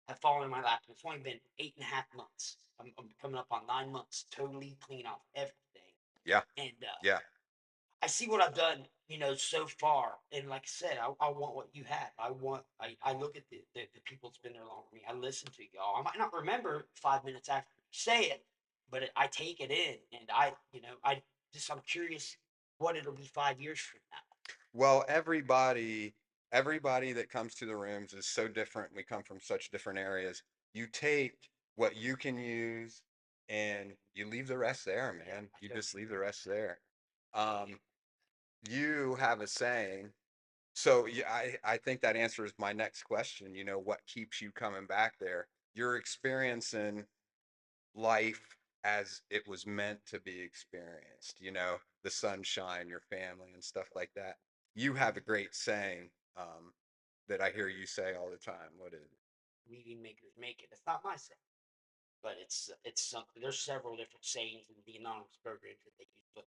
have fallen in my lap. It's only been 8.5 months. I'm coming up on 9 months, totally clean off everything. Yeah. And Yeah. I see what I've done, so far. And like I said, I want what you have. I look at the people that's been there longer than me. I listen to y'all. I might not remember 5 minutes after you say it, but I take it in, and I'm curious what it'll be 5 years from now. Well, everybody that comes to the rooms is so different. We come from such different areas. You take what you can use and you leave the rest there, Yeah, man. I You don't. just leave the rest there. Um, you have a saying. So yeah, I think that answers my next question. What keeps you coming back there? You're experiencing life as it was meant to be experienced, the sunshine, your family, and stuff like that. You have a great saying that I hear you say all the time. What is it? Meeting makers make it. It's not my saying, but it's something. There's several different sayings in the anonymous programs that they use, but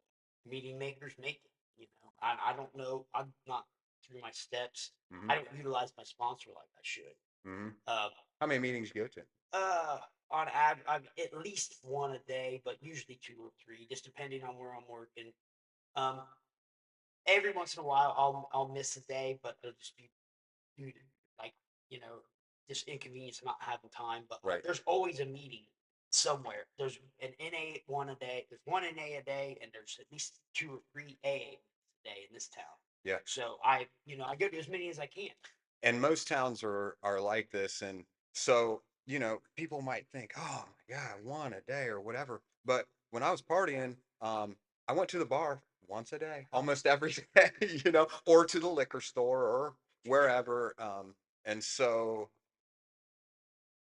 meeting makers make it. I don't know. I'm not through my steps. Mm-hmm. I don't utilize my sponsor like I should. Mm-hmm. Uh, How many meetings you go to? uh, on average, I'm at least one a day, but usually two or three, just depending on where I'm working. Um, every once in a while, I'll miss a day, but it'll just be due to like you know just inconvenience of not having time. But Right. there's always a meeting somewhere. There's an NA one a day. There's one NA a day, and there's at least 2 or 3 AA a day in this town. Yeah. So I go to as many as I can. And most towns are like this, and so people might think, oh my god, one a day or whatever, but when I was partying, I went to the bar once a day, almost every day, or to the liquor store or wherever, and so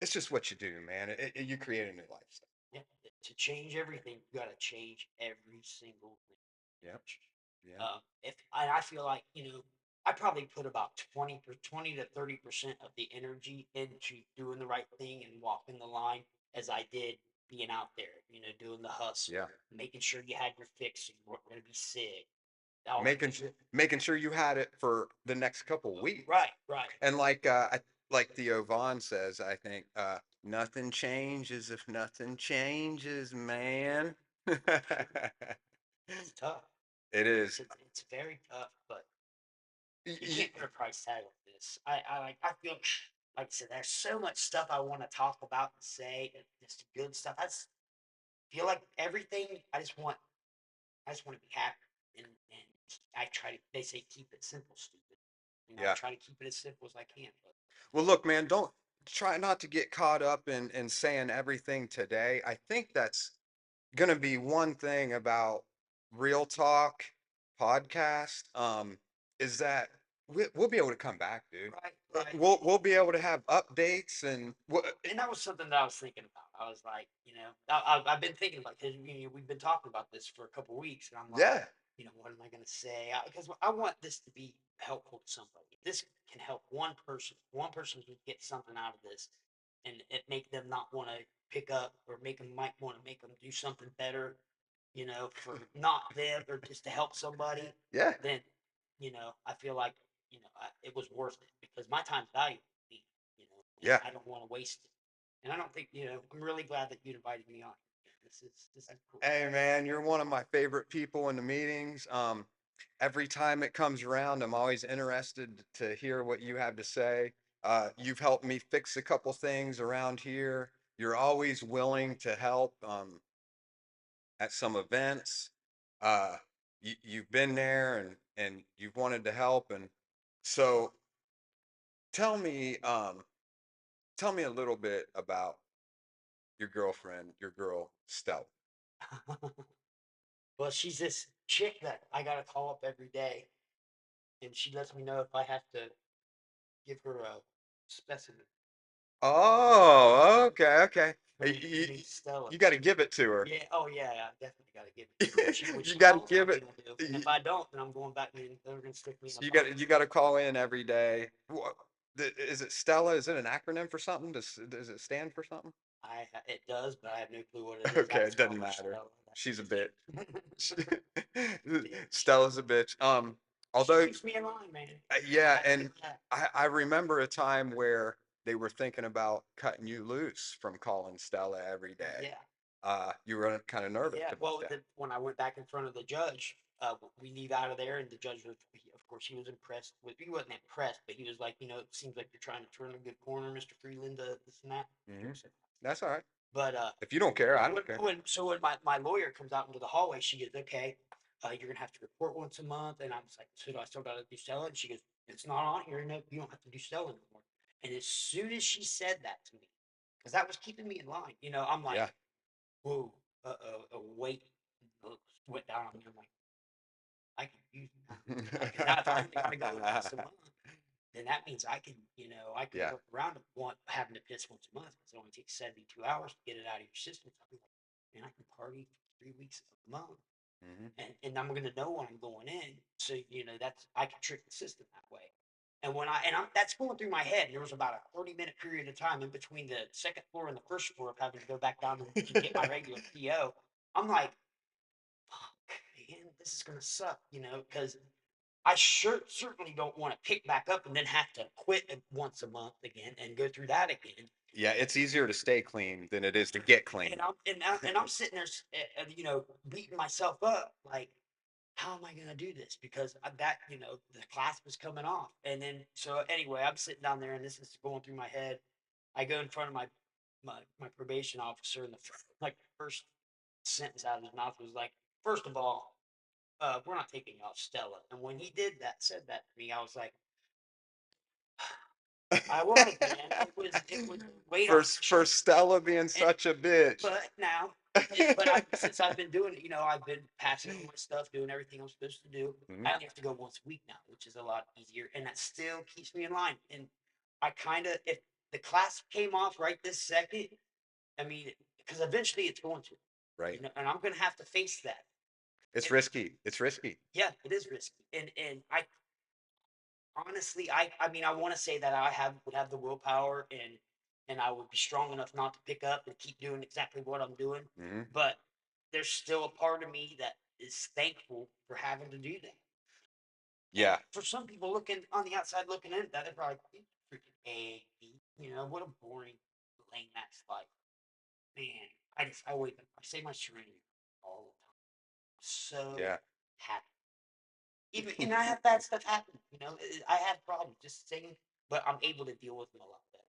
it's just what you do, man. You create a new lifestyle. Yeah, to change everything, you got to change every single thing. Yep. Yeah. If and I feel like I probably put about 20 to 30% of the energy into doing the right thing and walking the line as I did being out there. Doing the hustle, Yeah. making sure you had your fix, so you weren't going to be sick. All that. Making sure you had it for the next couple weeks. Right, right. And like Theo Vaughn says, I think nothing changes if nothing changes, man. It's tough. It is. It's very tough, but Y- you y- can't put a price tag on this. I feel like I said, there's so much stuff I want to talk about and say, and just good stuff. Feel like everything. I just want to be happy, and I try to. They say keep it simple, stupid. I Yeah. try to keep it as simple as I can. But Well, look, man, don't try not to get caught up in saying everything today. I think that's gonna be one thing about Real Talk podcast, is that we'll be able to come back, dude. right, right. We'll be able to have updates and And that was something that I was thinking about. I was like, I've been thinking about because we've been talking about this for a couple of weeks, and I'm like, yeah, what am I going to say? Because I want this to be helpful to somebody. This can help one person. One person can get something out of this, and it make them not want to pick up, or might want to make them do something better, for not them or just to help somebody. yeah, Then, I feel like it was worth it because my time's valuable to me, and yeah. I don't want to waste it. And I don't think, I'm really glad that you invited me on. This is cool. Hey, man, you're one of my favorite people in the meetings. Every time it comes around, I'm always interested to hear what you have to say. You've helped me fix a couple things around here. You're always willing to help. At some events. You've been there and you've wanted to help, and so tell me tell me a little bit about your girlfriend, your girl Stella. Well, she's this chick that I got to call up every day, and she lets me know if I have to give her a specimen. Oh, okay, okay. Her name's Stella. You got to give it to her. Yeah. Oh, yeah. I definitely got to give it to her. When You she got calls, to give I'm it. gonna do. And if I don't, then I'm going back and they're gonna stick me in a You box. got to call in every day. Is it Stella? Is it an acronym for something? Does it stand for something? It does, but I have no clue what it is. I Okay, it just call doesn't her matter. Stella. She's a bitch. Bitch. Stella's a bitch. She Although, keeps me in line, man. yeah, I and get that. I remember a time where they were thinking about cutting you loose from calling Stella every day. Yeah. You were kind of nervous Yeah. about Well, that. when I went back in front of the judge, we leave out of there, and the judge was, of course, he was impressed with. He wasn't impressed, but he was like, it seems like you're trying to turn a good corner, Mister Freeland. This and that. Hmm. That's all right. But If you don't care, I don't care. when my lawyer comes out into the hallway, she goes, "Okay, you're gonna have to report once a month." And I was like, "So do I still gotta do Stella?" And she goes, "It's not on here. No, you don't have to do Stella anymore." And as soon as she said that to me, because that was keeping me in line, I'm like, Yeah. "Whoa, a weight went down on me." I'm like, "I can use that." Because now if I only gotta go once a month, then that means I can Yeah. work around having to piss once a month because it only takes 72 hours to get it out of your system. So I'll be like, man, I can party for 3 weeks a month, Hmm. and I'm gonna know when I'm going in. So that's I can trick the system that way. And that's going through my head. There was about a 30-minute period of time in between the second floor and the first floor of having to go back down and get my regular PO. I'm like, fuck, man, this is gonna suck, because I certainly don't want to pick back up and then have to quit once a month again and go through that again. Yeah, it's easier to stay clean than it is to get clean. And I'm sitting there, beating myself up like, how am I going to do this? Because that, the class was coming off. And then, so anyway, I'm sitting down there and this is going through my head. I go in front of my probation officer, and the like first sentence out of his mouth was like, first of all, we're not taking you off Stella. And when he said that to me, I was like, I was, man. It was weight for off my for shoulders. Stella being And such a bitch. but now, but since I've been doing it, I've been passing all my stuff, doing everything I'm supposed to do. Mhm. I only have to go once a week now, which is a lot easier, and that still keeps me in line. And I kind of, if the class came off right this second, I mean, because eventually it's going to, Right. and I'm going to have to face that. It's And risky. It's risky. yeah, it is risky, and I honestly, I mean, I want to say that I would have the willpower and I would be strong enough not to pick up and keep doing exactly what I'm doing. Hmm. But there's still a part of me that is thankful for having to do that. And Yeah. for some people looking on the outside looking in, that they're probably like, freaking A, what a boring, lame ass life. Man, I wake up, I say my serenity all the time. So Yeah. happy. Even and I have bad stuff happen. I have problems just saying, but I'm able to deal with them a lot better.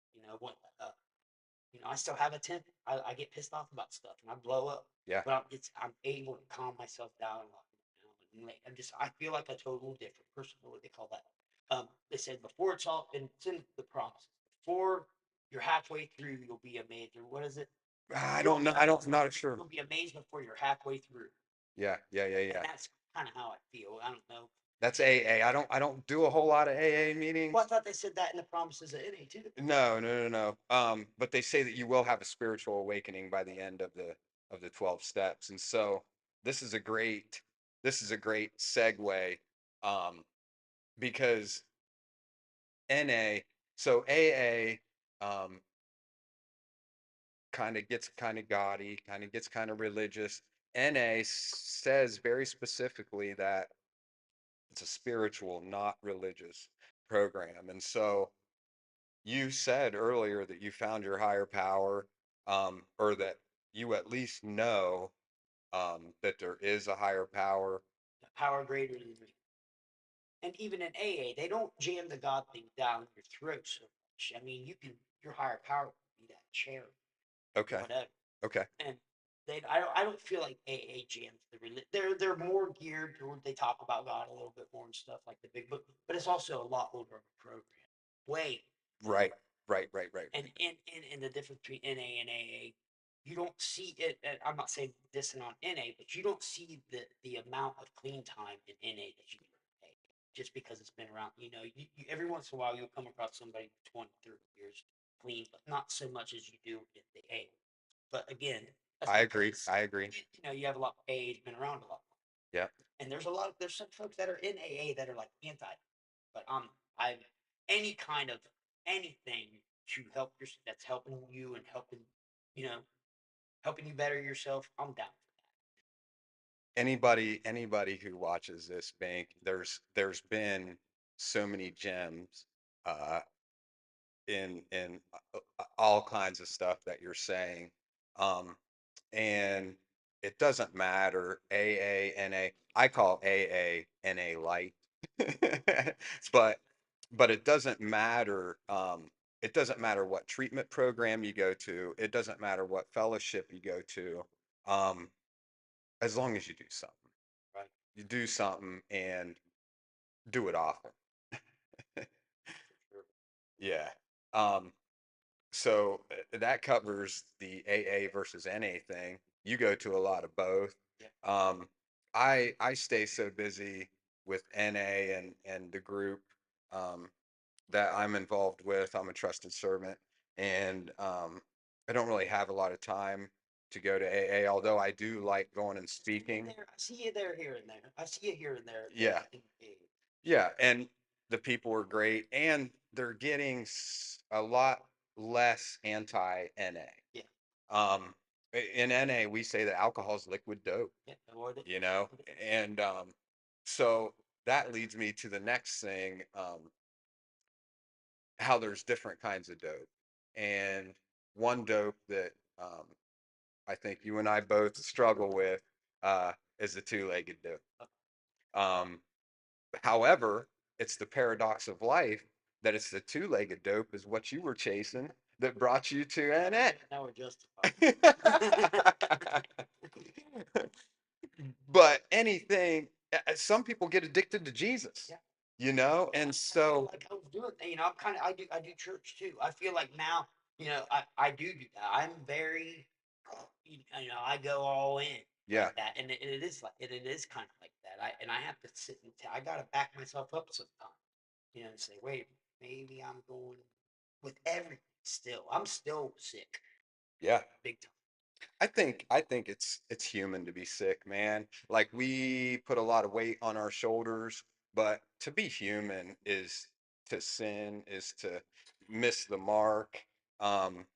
I still have a temper. I get pissed off about stuff and I blow up, Yeah. but I'm able to calm myself down a lot. I feel like a total different person. What they call that? They said before it's in the promises. Before you're halfway through, you'll be amazed. Or what is it? I You'll don't know. I don't. Not sure. you'll be amazed before you're halfway through, Yeah. Yeah. Yeah. and Yeah. that's kind of how I feel. I don't know. That's AA. I don't do a whole lot of AA Well, meetings. I thought they said that in the promises of NA too. No, no, no, no. But they say that you will have a spiritual awakening by the end of the 12 steps. And so this is a great this is a great segue, um, because NA, so AA, um, kind of gets kind of gaudy, kind of gets kind of religious. NA says very specifically that it's a spiritual, not religious program. And so you said earlier that you found your higher power, or that you at least know, that there is a higher power. The power greater than me. And even in AA, they don't jam the God thing down your throat so much. I mean, your higher power can be that chair, Okay. whatever. Okay. And I don't feel like AA jams the religion. They're more geared toward, they talk about God a little bit more and stuff like the big book, but it's also a lot older of a program. Way Right. Right. Right. Right. and Right. in the difference between NA and AA, you don't see it. I'm not saying this and on NA, but you don't see the amount of clean time in NA that you do in AA. Just because it's been around, every once in a while you'll come across somebody with 20, 30 years clean, but not so much as you do in the A. But again, that's I agree. because I agree. you have a lot of AA's been around a lot, Yeah. and there's some folks that are in AA that are like anti, but I'm any kind of anything to help that's helping you and you know helping you better yourself. I'm down for Anybody who watches this bank, there's been so many gems, uh, in all kinds of stuff that you're saying. Um, and it doesn't matter, AA, NA. I call AA NA light. but but it doesn't matter. It doesn't matter what treatment program you go to. It doesn't matter what fellowship you go to. Um, as long as you do something, that. Right? you do something and do it often. For sure. Yeah. Um, So that covers the AA versus NA thing. You go to a lot of both. Yeah. Um, I stay so busy with NA and the group, um, that I'm involved with. I'm a trusted servant, and I don't really have a lot of time to go to AA. Although I do like going and speaking. I see you there here and there. I see you here and there. Yeah, In AA. yeah, and the people are great, and they're getting a lot less anti-NA. Yeah. Um, in NA, we say that alcohol is liquid dope, Yeah. Avoid it. you know, Avoid it. and so that leads me to the next thing, how there's different kinds of dope, and one dope that, um, I think you and I both struggle with, is the two-legged dope. Um, However, it's the paradox of life that it's the two-legged dope is what you were chasing that brought you to an end. Now we're justified. But anything, some people get addicted to Jesus, Yeah. and I feel so like I was doing, I'm kind of, I do church too. I feel like now, I do that. I'm very, I go all in yeah, like that, and it is like it is kind of like that. And I have to sit and I gotta back myself up sometimes, and say, wait, maybe I'm going with everything. Still, I'm still sick, yeah. big time. I think it's human to be sick, man. Like we put a lot of weight on our shoulders, but to be human is to sin, is to miss the mark. Um,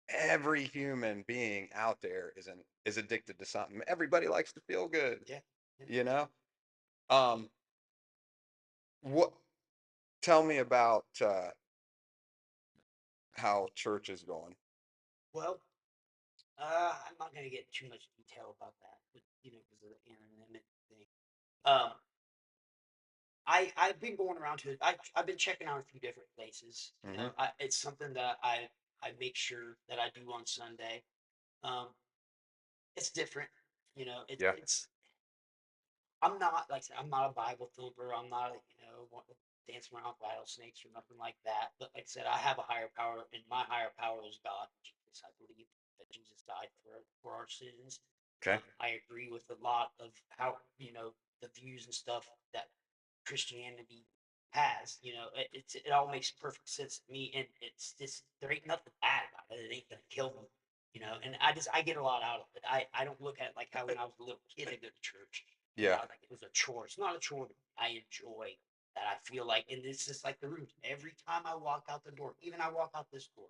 every human being out there is addicted to something. Everybody likes to feel good, Yeah. Yeah. you know? Um, what tell me about how church is going. Well, I'm not gonna get too much detail about that, but because of the anonymity thing. Um, I've been going around to it. I've been checking out a few different places. Hmm. It's something that I make sure that I do on Sunday. Um, it's different. Yeah, It's I'm not like I said, I'm not a Bible thumper. I'm not dancing around with rattlesnakes or nothing like that. But like I said, I have a higher power, and my higher power is God, Jesus. I believe that Jesus died for our sins. okay. I agree with a lot of how the views and stuff that Christianity has. It all makes perfect sense to me, and it's just there ain't nothing bad about it. It ain't gonna kill me. And I get a lot out of it. I don't look at it like how when I was a little kid I go to church. Yeah, Like it was a chore. It's not a chore. I enjoy that. I feel like, and it's just like the rooms. Every time I walk out the door, even I walk out this door,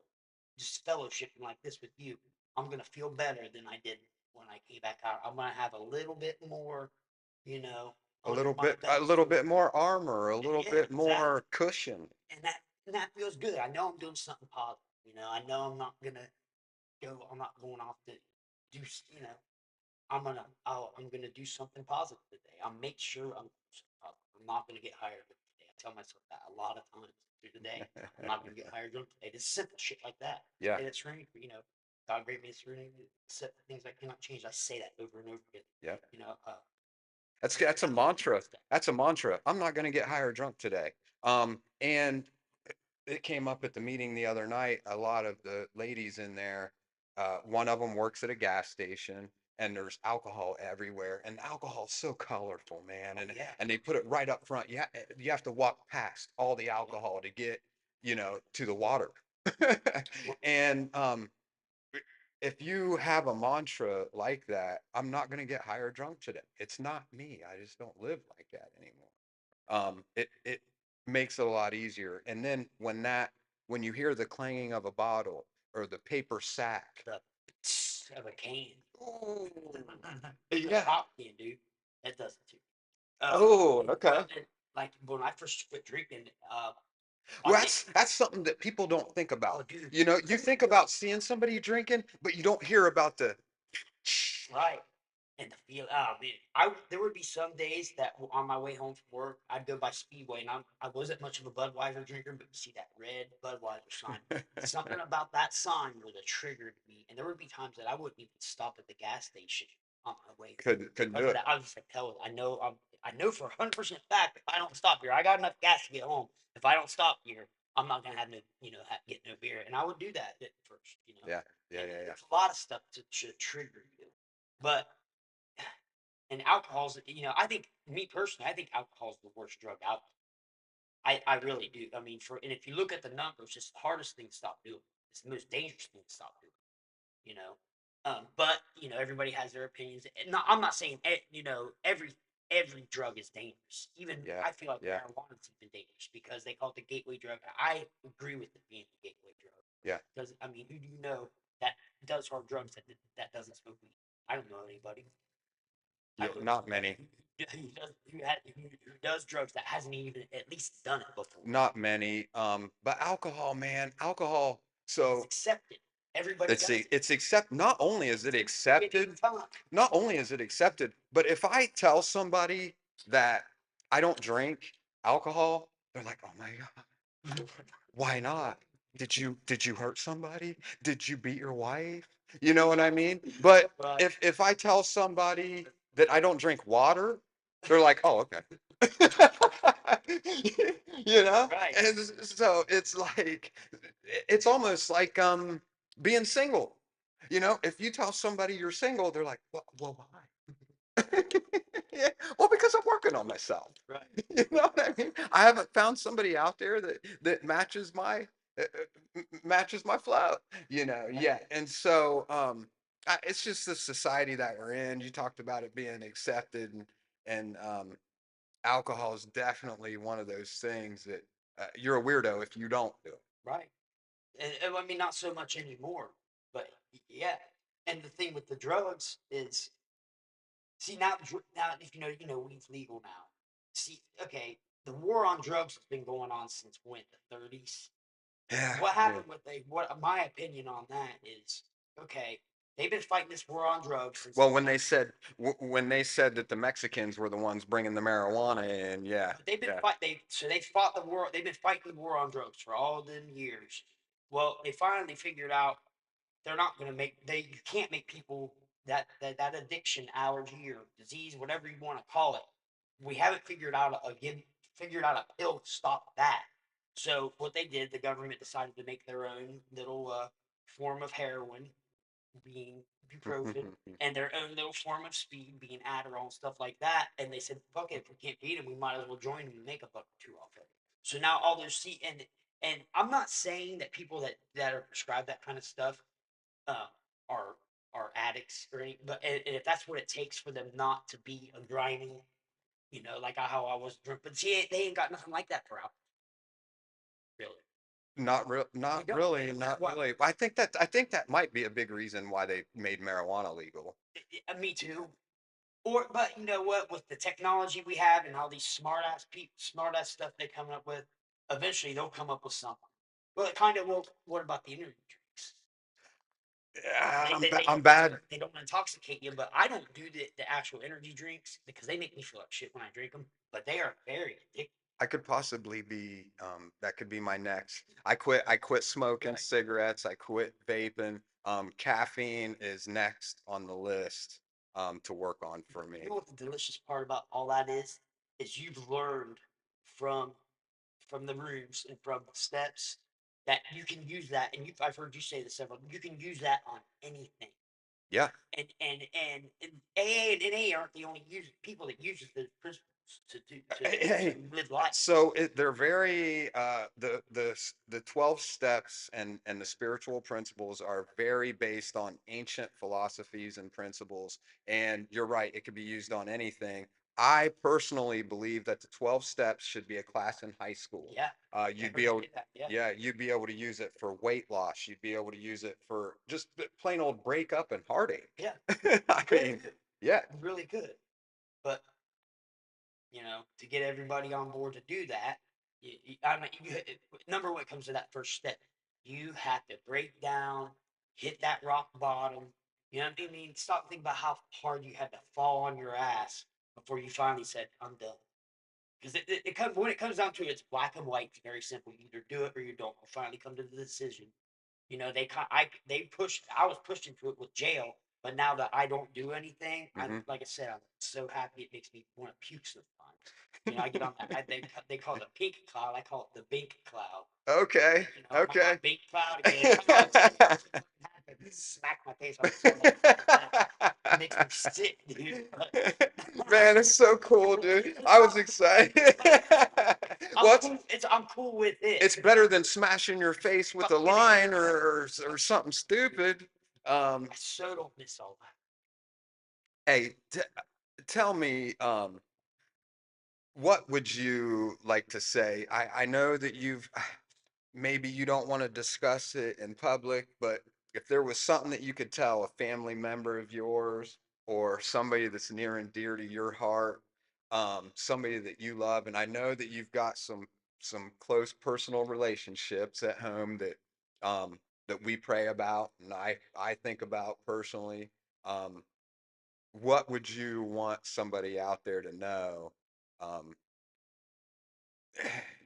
just fellowshipping like this with you, I'm gonna feel better than I did when I came back out. I'm gonna have a little bit more, you know, under my a belt. little bit more armor, a little Yeah, bit exactly. more cushion. And that feels good. I know I'm doing something positive. I know I'm not going off to do. I'm gonna do something positive today. I'll make sure I'm doing something positive. I'm not gonna get hired drunk today. I tell myself that a lot of times through the day. I'm not gonna get hired drunk today. Just simple shit like that. Yeah, And it's really, God grant me the serenity to accept the things I cannot change. I say that over and over again. yeah. You know, uh, That's a I believe mantra. that. That's a mantra. I'm not going to get higher drunk today. And it came up at the meeting the other night. A lot of the ladies in there, one of them works at a gas station, and there's alcohol everywhere. And alcohol's so colorful, man. Oh And yeah. and they put it right up front. You have to walk past all the Yeah. alcohol to get, to the water. Well, And if you have a mantra like that, I'm not going to get higher drunk today. It's not me. I just don't live like that anymore. It makes it a lot easier. And then when you hear the clanging of a bottle or the paper sack, the of a can. ooh, The yeah, pop can, dude. That does it too. Um, oh, well, okay. and like when I first quit drinking, Well, on day, that's something that people don't think oh about. dude, You think about seeing somebody drinking, but you don't hear about the right. And the feel, oh man, there would be some days that on my way home from work, I'd go by Speedway, and I wasn't much of a Budweiser drinker, but you see that red Budweiser sign. Something about that sign would have triggered me, and there would be times that I wouldn't even stop at the gas station on my way home couldn't because do of it. that. I was just like, hell, I know for 100% fact if I don't stop here, I got enough gas to get home. If I don't stop here, I'm not gonna have no, get no beer, and I would do that at first, Yeah, yeah, and yeah, yeah. there's a lot of stuff to should trigger you, but and alcohol's, I think me personally, I think alcohol's the worst drug out there. I really do. I mean, and if you look at the numbers, it's the hardest thing to stop doing. It's the most dangerous thing to stop doing. You know, but everybody has their opinions. And I'm not saying every drug is dangerous. Even Yeah, I feel like yeah, marijuana is even dangerous because they call it the gateway drug. I agree with it being the gateway drug yeah. because I mean, who do you know that does hard drugs that doesn't smoke weed? I don't know anybody. I Yeah, don't know not somebody many. who does drugs that hasn't even at least done it before. Not many. But alcohol, man, alcohol. It's So accepted. Everybody let's does see, it. it's accept. Not only is it It's accepted, fun. not only is it accepted, but if I tell somebody that I don't drink alcohol, they're like, "Oh my God, why not? Did you hurt somebody? Did you beat your wife?" You know what I mean? But Right. if I tell somebody that I don't drink water, they're like, "Oh, okay." You know? Right. And so it's like it's almost like being single. You know, if you tell somebody you're single, they're like, well, why?" Yeah, well, because I'm working on myself. Right. You know what I mean? I haven't found somebody out there that matches my flow. You know, Right. yeah. And so it's just the society that we're in. You talked about it being accepted, and alcohol is definitely one of those things that you're a weirdo if you don't do it. Right. And I mean, not so much anymore, but yeah. And the thing with the drugs is, see now if weed's legal now. See, okay, the war on drugs has been going on since when, the 30s. Yeah, What yeah. happened with they what my opinion on that is, okay, they've been fighting this war on drugs since the Well, when they said that the Mexicans were the ones bringing the marijuana in, yeah, but they've been yeah. fight they fought the war, they've been fighting the war on drugs for all them years. Well, they finally figured out they're not going to make they you can't make people that addiction, allergy, or disease, whatever you want to call it. We haven't figured out a pill to stop that. So what they did, the government decided to make their own little form of heroin, being ibuprofen, and their own little form of speed, being Adderall and stuff like that. And they said, "Fuck it, if we can't beat them, we might as well join them and make a buck or two off of it." So now all those and I'm not saying that people that are prescribed that kind of stuff uh, are addicts or any, but and if that's what it takes for them not to be a grimy, like how I was drunk. But see, they ain't got nothing like that for alcohol, really. Not They don't. really, not What? really. I think that might be a big reason why they made marijuana legal. Me too. Or, but you know what? With the technology we have and all these smart ass stuff they're coming up with, eventually they'll come up with something. Well, it kind of will. What about the energy drinks? Yeah, They, they, they I'm don't bad. they don't intoxicate you, but I don't do the actual energy drinks because they make me feel like shit when I drink them. But they are very addictive. I could possibly be that could be my next. I quit smoking Right. cigarettes. I quit vaping. Caffeine is next on the list to work on for You me. know what the delicious part about all that is? Is you've learned from the rooms and from the steps that you can use that, and I've heard you say this several. You can use that on anything. Yeah. And AA and NA aren't the only people that uses the principles to Hey, live life. so they're very the 12 steps and the spiritual principles are very based on ancient philosophies and principles. And you're right, it could be used on anything. I personally believe that the 12 steps should be a class in high school. Yeah, I You'd be heard you able, say that. Yeah, yeah, you'd be able to use it for weight loss. You'd be able to use it for just plain old breakup and heartache. yeah, I you mean, could, yeah. you really could. But to get everybody on board to do that, I mean, number one, it comes to that first step. You have to break down, hit that rock bottom. You know what I mean? Stop thinking about how hard you had to fall on your ass before you finally said, "I'm done." Because it comes when it comes down to it, it's black and white. It's very simple. You either do it or you don't. You finally come to the decision. They pushed. I was pushed into it with jail, but now that I don't do anything, I'm Hmm. like I said, I'm so happy. It makes me want to puke sometimes. I get on that. They call it a pink cloud. I call it the Bink cloud. Okay, I'm on my okay. Bink cloud again. I know it's happen. Smack my face on the table. It makes me sick, dude. But Man, it's so cool, dude. I was excited. I'm Well, cool. I'm cool with it. it's better than smashing your face with a Fuck it is. line or something stupid. I so don't miss all that. Hey, tell me, what would you like to say? I know that maybe you don't want to discuss it in public, but if there was something that you could tell a family member of yours or somebody that's near and dear to your heart, somebody that you love, and I know that you've got some close personal relationships at home that we pray about and I think about personally. Um, what would you want somebody out there to know?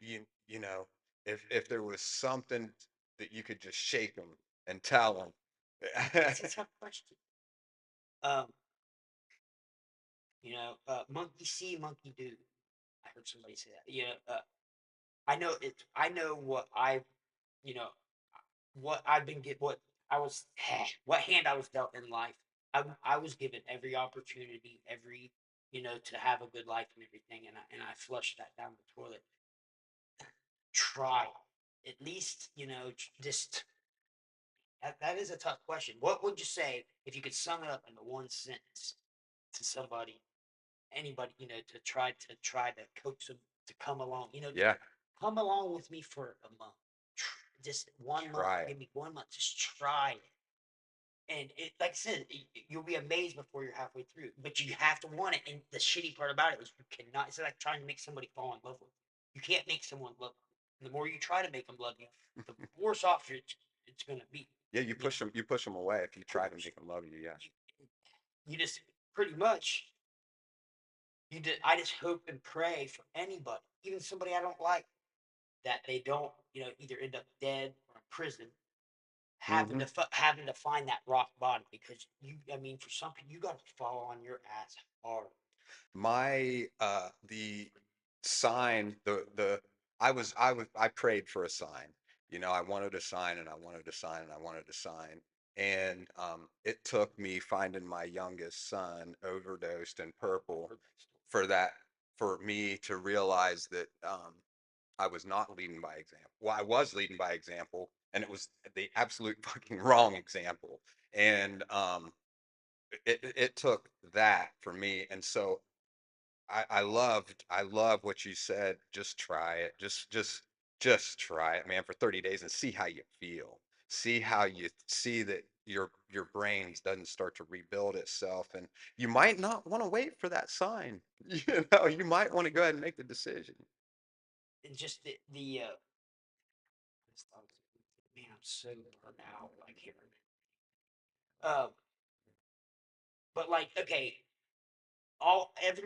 you know, if there was something that you could just shake them and tell them. It's a tough question. Um, monkey see, monkey do. I heard somebody say that. I know it. I know what you know, what I've been get, what I was, what hand I was dealt in life. I was given every opportunity, to have a good life and everything, and I flushed that down the toilet. Try, at least, just that is a tough question. What would you say if you could sum it up into one sentence to somebody, anybody, to coax them to come along, Yeah, come along with me for a month. Just 1 month. try it. Give me 1 month. Just try it. And like I said, you'll be amazed before you're halfway through. But you have to want it. And the shitty part about it is you cannot. It's like trying to make somebody fall in love with you. You can't make someone love you. The more you try to make them love you, the worse off it's going to be. Yeah, You know, you push them away if you of try to course, make them love you. Yeah. you just pretty much I just hope and pray for anybody, even somebody I don't like, that they don't, either end up dead or in prison, Hmm. having to find that rock bottom, because I mean, for some people, you got to fall on your ass hard. My the sign the I prayed for a sign. You know, I wanted a sign and I wanted a sign and I wanted a sign. And it took me finding my youngest son overdosed in purple Heard that story. for that for me to realize that I was not leading by example. Well, I was leading by example, and it was the absolute fucking wrong example. And it took that for me. And so I love what you said. Just try it. Just try it, man, for 30 days and see how you feel. See how you see that your brain doesn't start to rebuild itself, and you might not want to wait for that sign. You might want to go ahead and make the decision. And just man, I'm so burnt out. I can't remember. Uh, but like, okay,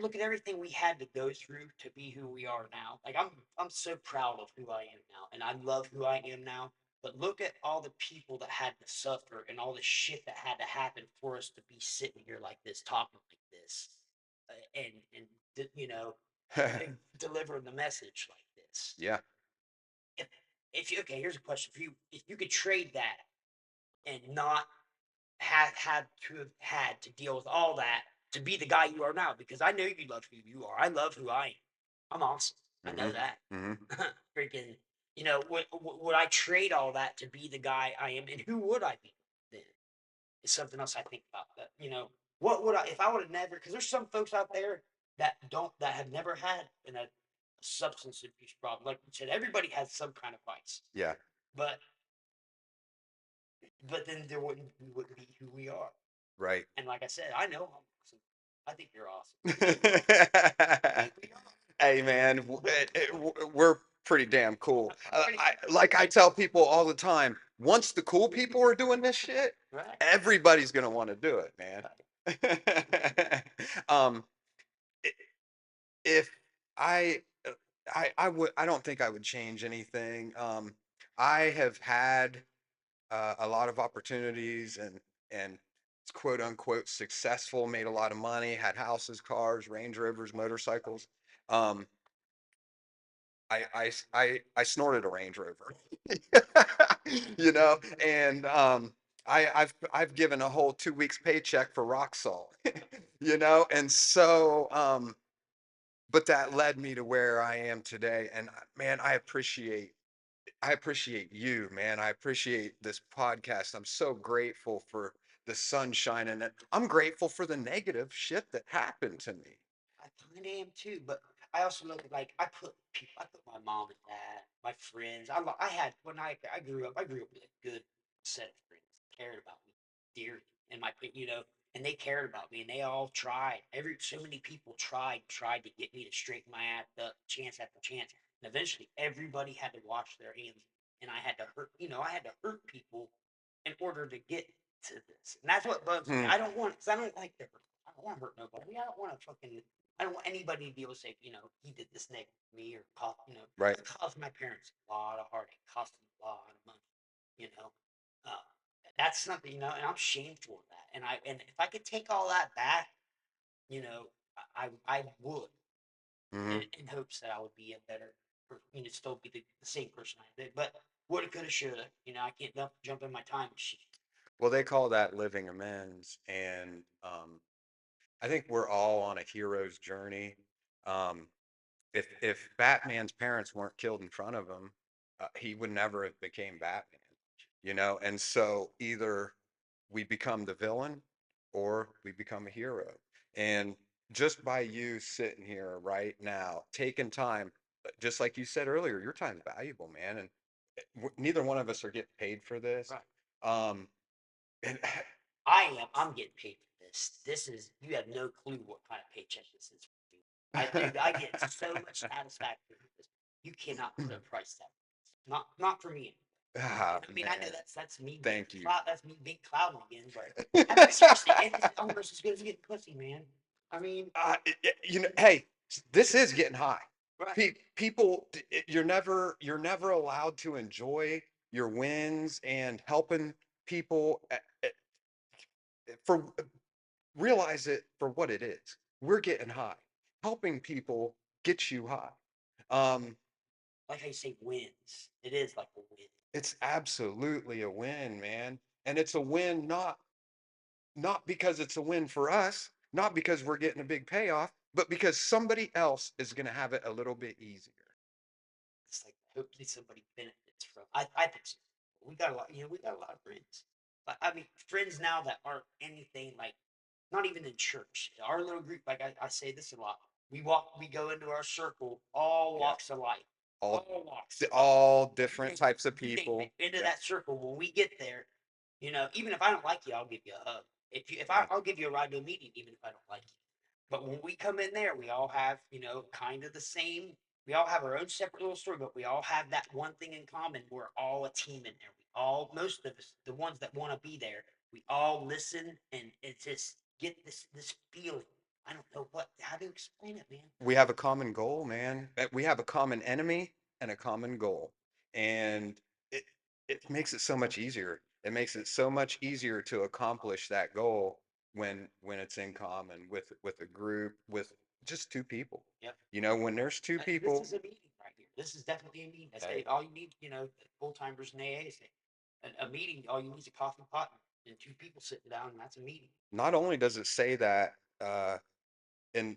look at everything we had to go through to be who we are now. Like, I'm so proud of who I am now, and I love who I am now. But look at all the people that had to suffer and all the shit that had to happen for us to be sitting here like this, talking like this, and delivering the message like this. Yeah, If if you okay, here's a question for you: if you could trade that and not had to have had to deal with all that to be the guy you are now, because I know you love who you are. I love who I am. I'm awesome. I know hmm that. hmm Freaking, would I trade all that to be the guy I am? And who would I be then? It's something else I think about. That what would I if I would have never? Because there's some folks out there that have never had a substance abuse problem. Like you said, everybody has some kind of vice, yeah, but then we wouldn't be who we are. right. And like I said, I know I'm awesome. I think you're awesome. We are. Hey man, we're pretty damn cool. I'm pretty I tell people all the time, once the cool people are doing this shit, right. everybody's gonna want to do it, man. Right. um, i- if I, I don't think I would change anything. I have had a lot of opportunities and quote unquote successful, made a lot of money, had houses, cars, Range Rovers, motorcycles. Um, I snorted a Range Rover, you know, and I've given a whole 2 weeks paycheck for rock salt, you know, and so but that led me to where I am today, and man, I appreciate you, man. I appreciate this podcast. I'm so grateful for the sunshine in it. I'm grateful for the negative shit that happened to me. I kind of am too, but I also look at, like, I put my mom and dad, my friends. I had when I grew up. I grew up with a good set of friends that cared about me dearly, and and they cared about me, and they all tried. So many people tried to get me to straighten my ass up, chance after chance, and eventually everybody had to wash their hands, and I had to hurt people in order to get to this, and that's what bugs me. Hmm. I don't want, because I don't like to hurt. I don't want to hurt nobody. I don't want to fucking. I don't want anybody to be able to say, he did this negative to me or Right. that caused my parents a lot of heartache, cost them a lot of money, you know. Uh, that's something, and I'm shameful of that. And if I could take all that back, you know, I would, Hmm. in hopes that I would be a better, still be the same person I did. But woulda, coulda, shoulda. I can't jump in my time machine. Well, they call that living amends, and I think we're all on a hero's journey. Um, if Batman's parents weren't killed in front of him, he would never have became Batman, you know. And so either we become the villain or we become a hero. And just by you sitting here right now, taking time, just like you said earlier, your time's valuable, man. And neither one of us are getting paid for this. Right. Um, and I am. I'm getting paid for this. This is. You have no clue what kind of paycheck this is for me. Dude, I get so much satisfaction with this. You cannot put a price tag. Not for me. ah, I mean, I know man, that's me being thank you. cloud. That's me being clouding again. But I mean, seriously, it's almost as good as getting pussy, man. I mean, Hey, this is getting high. right. People, you're never allowed to enjoy your wins and helping people for realize it for what it is. We're getting high. Helping people get you high. Um, Like how you say wins. It is like a win. it's absolutely a win, man. And it's a win not because it's a win for us, not because we're getting a big payoff, but because somebody else is going to have it a little bit easier. It's like hopefully somebody benefits from. I think so. We got a lot. We got a lot of friends. I mean, friends now that aren't anything like, not even in church. Our little group, like I say this a lot. We go into our circle, all Yeah. walks of life, All all walks. all You different name types of you name people. it. Into Yeah. that circle, when we get there, even if I don't like you, I'll give you a hug. Yeah. I'll give you a ride to a meeting, even if I don't like you. But when we come in there, we all have, kind of the same. We all have our own separate little story, but we all have that one thing in common. We're all a team in there. Most of us, the ones that want to be there, we all listen and it's just get this feeling. I don't know how to explain it, man. We have a common goal, man. We have a common enemy and a common goal. And it it makes it so much easier. It makes it so much easier to accomplish that goal when it's in common with a group with just two people. Yep. You know, when there's two This people, is a meeting right here. This is definitely a meeting. That's hey, all you need. Full timers in AA say a meeting. All you need is a coffee pot and two people sitting down, and that's a meeting. not only does it say that in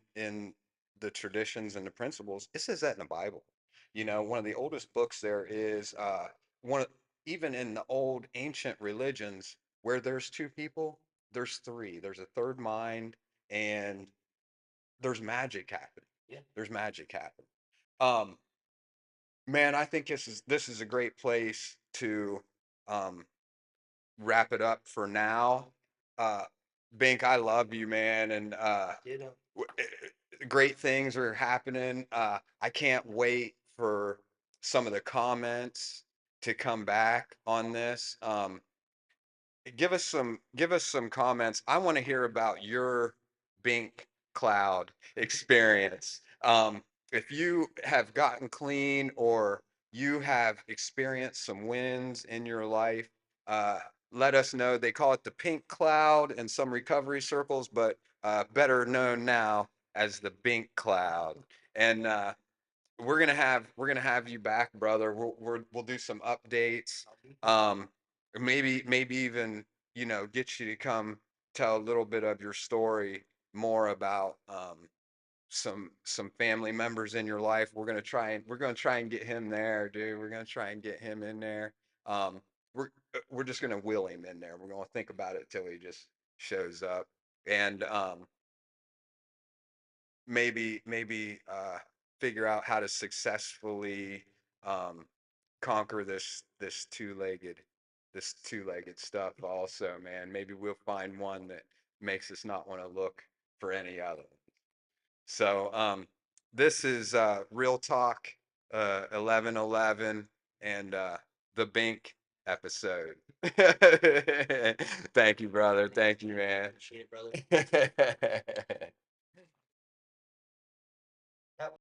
the traditions and the principles, it says that in the Bible. You know, one of the oldest books there is one of, even in the old ancient religions where there's two people, there's three. There's a third mind, and there's magic happening. Yeah. There's magic happening. Um, man, I think this is a great place to um wrap it up for now. Uh, Bink, I love you, man, and Ditto. great things are happening. I can't wait for some of the comments to come back on this. Give us some comments. I want to hear about your Bink Cloud experience. If you have gotten clean or you have experienced some wins in your life, uh, let us know. They call it the pink cloud in some recovery circles, but better known now as the Bink Cloud. And we're gonna have you back, brother. We'll do some updates. Um, maybe even get you to come tell a little bit of your story more about some family members in your life. We're gonna try and get him there, dude. We're gonna try and get him in there. Um, we're just gonna will him in there. We're gonna think about it till he just shows up, and maybe figure out how to successfully um, conquer this two-legged stuff also, man. Maybe we'll find one that makes us not want to look for any other. So this is Real Talk 1111 and the Bink episode. Thank you, brother. Thanks, Thank you, man. man. Appreciate it, brother.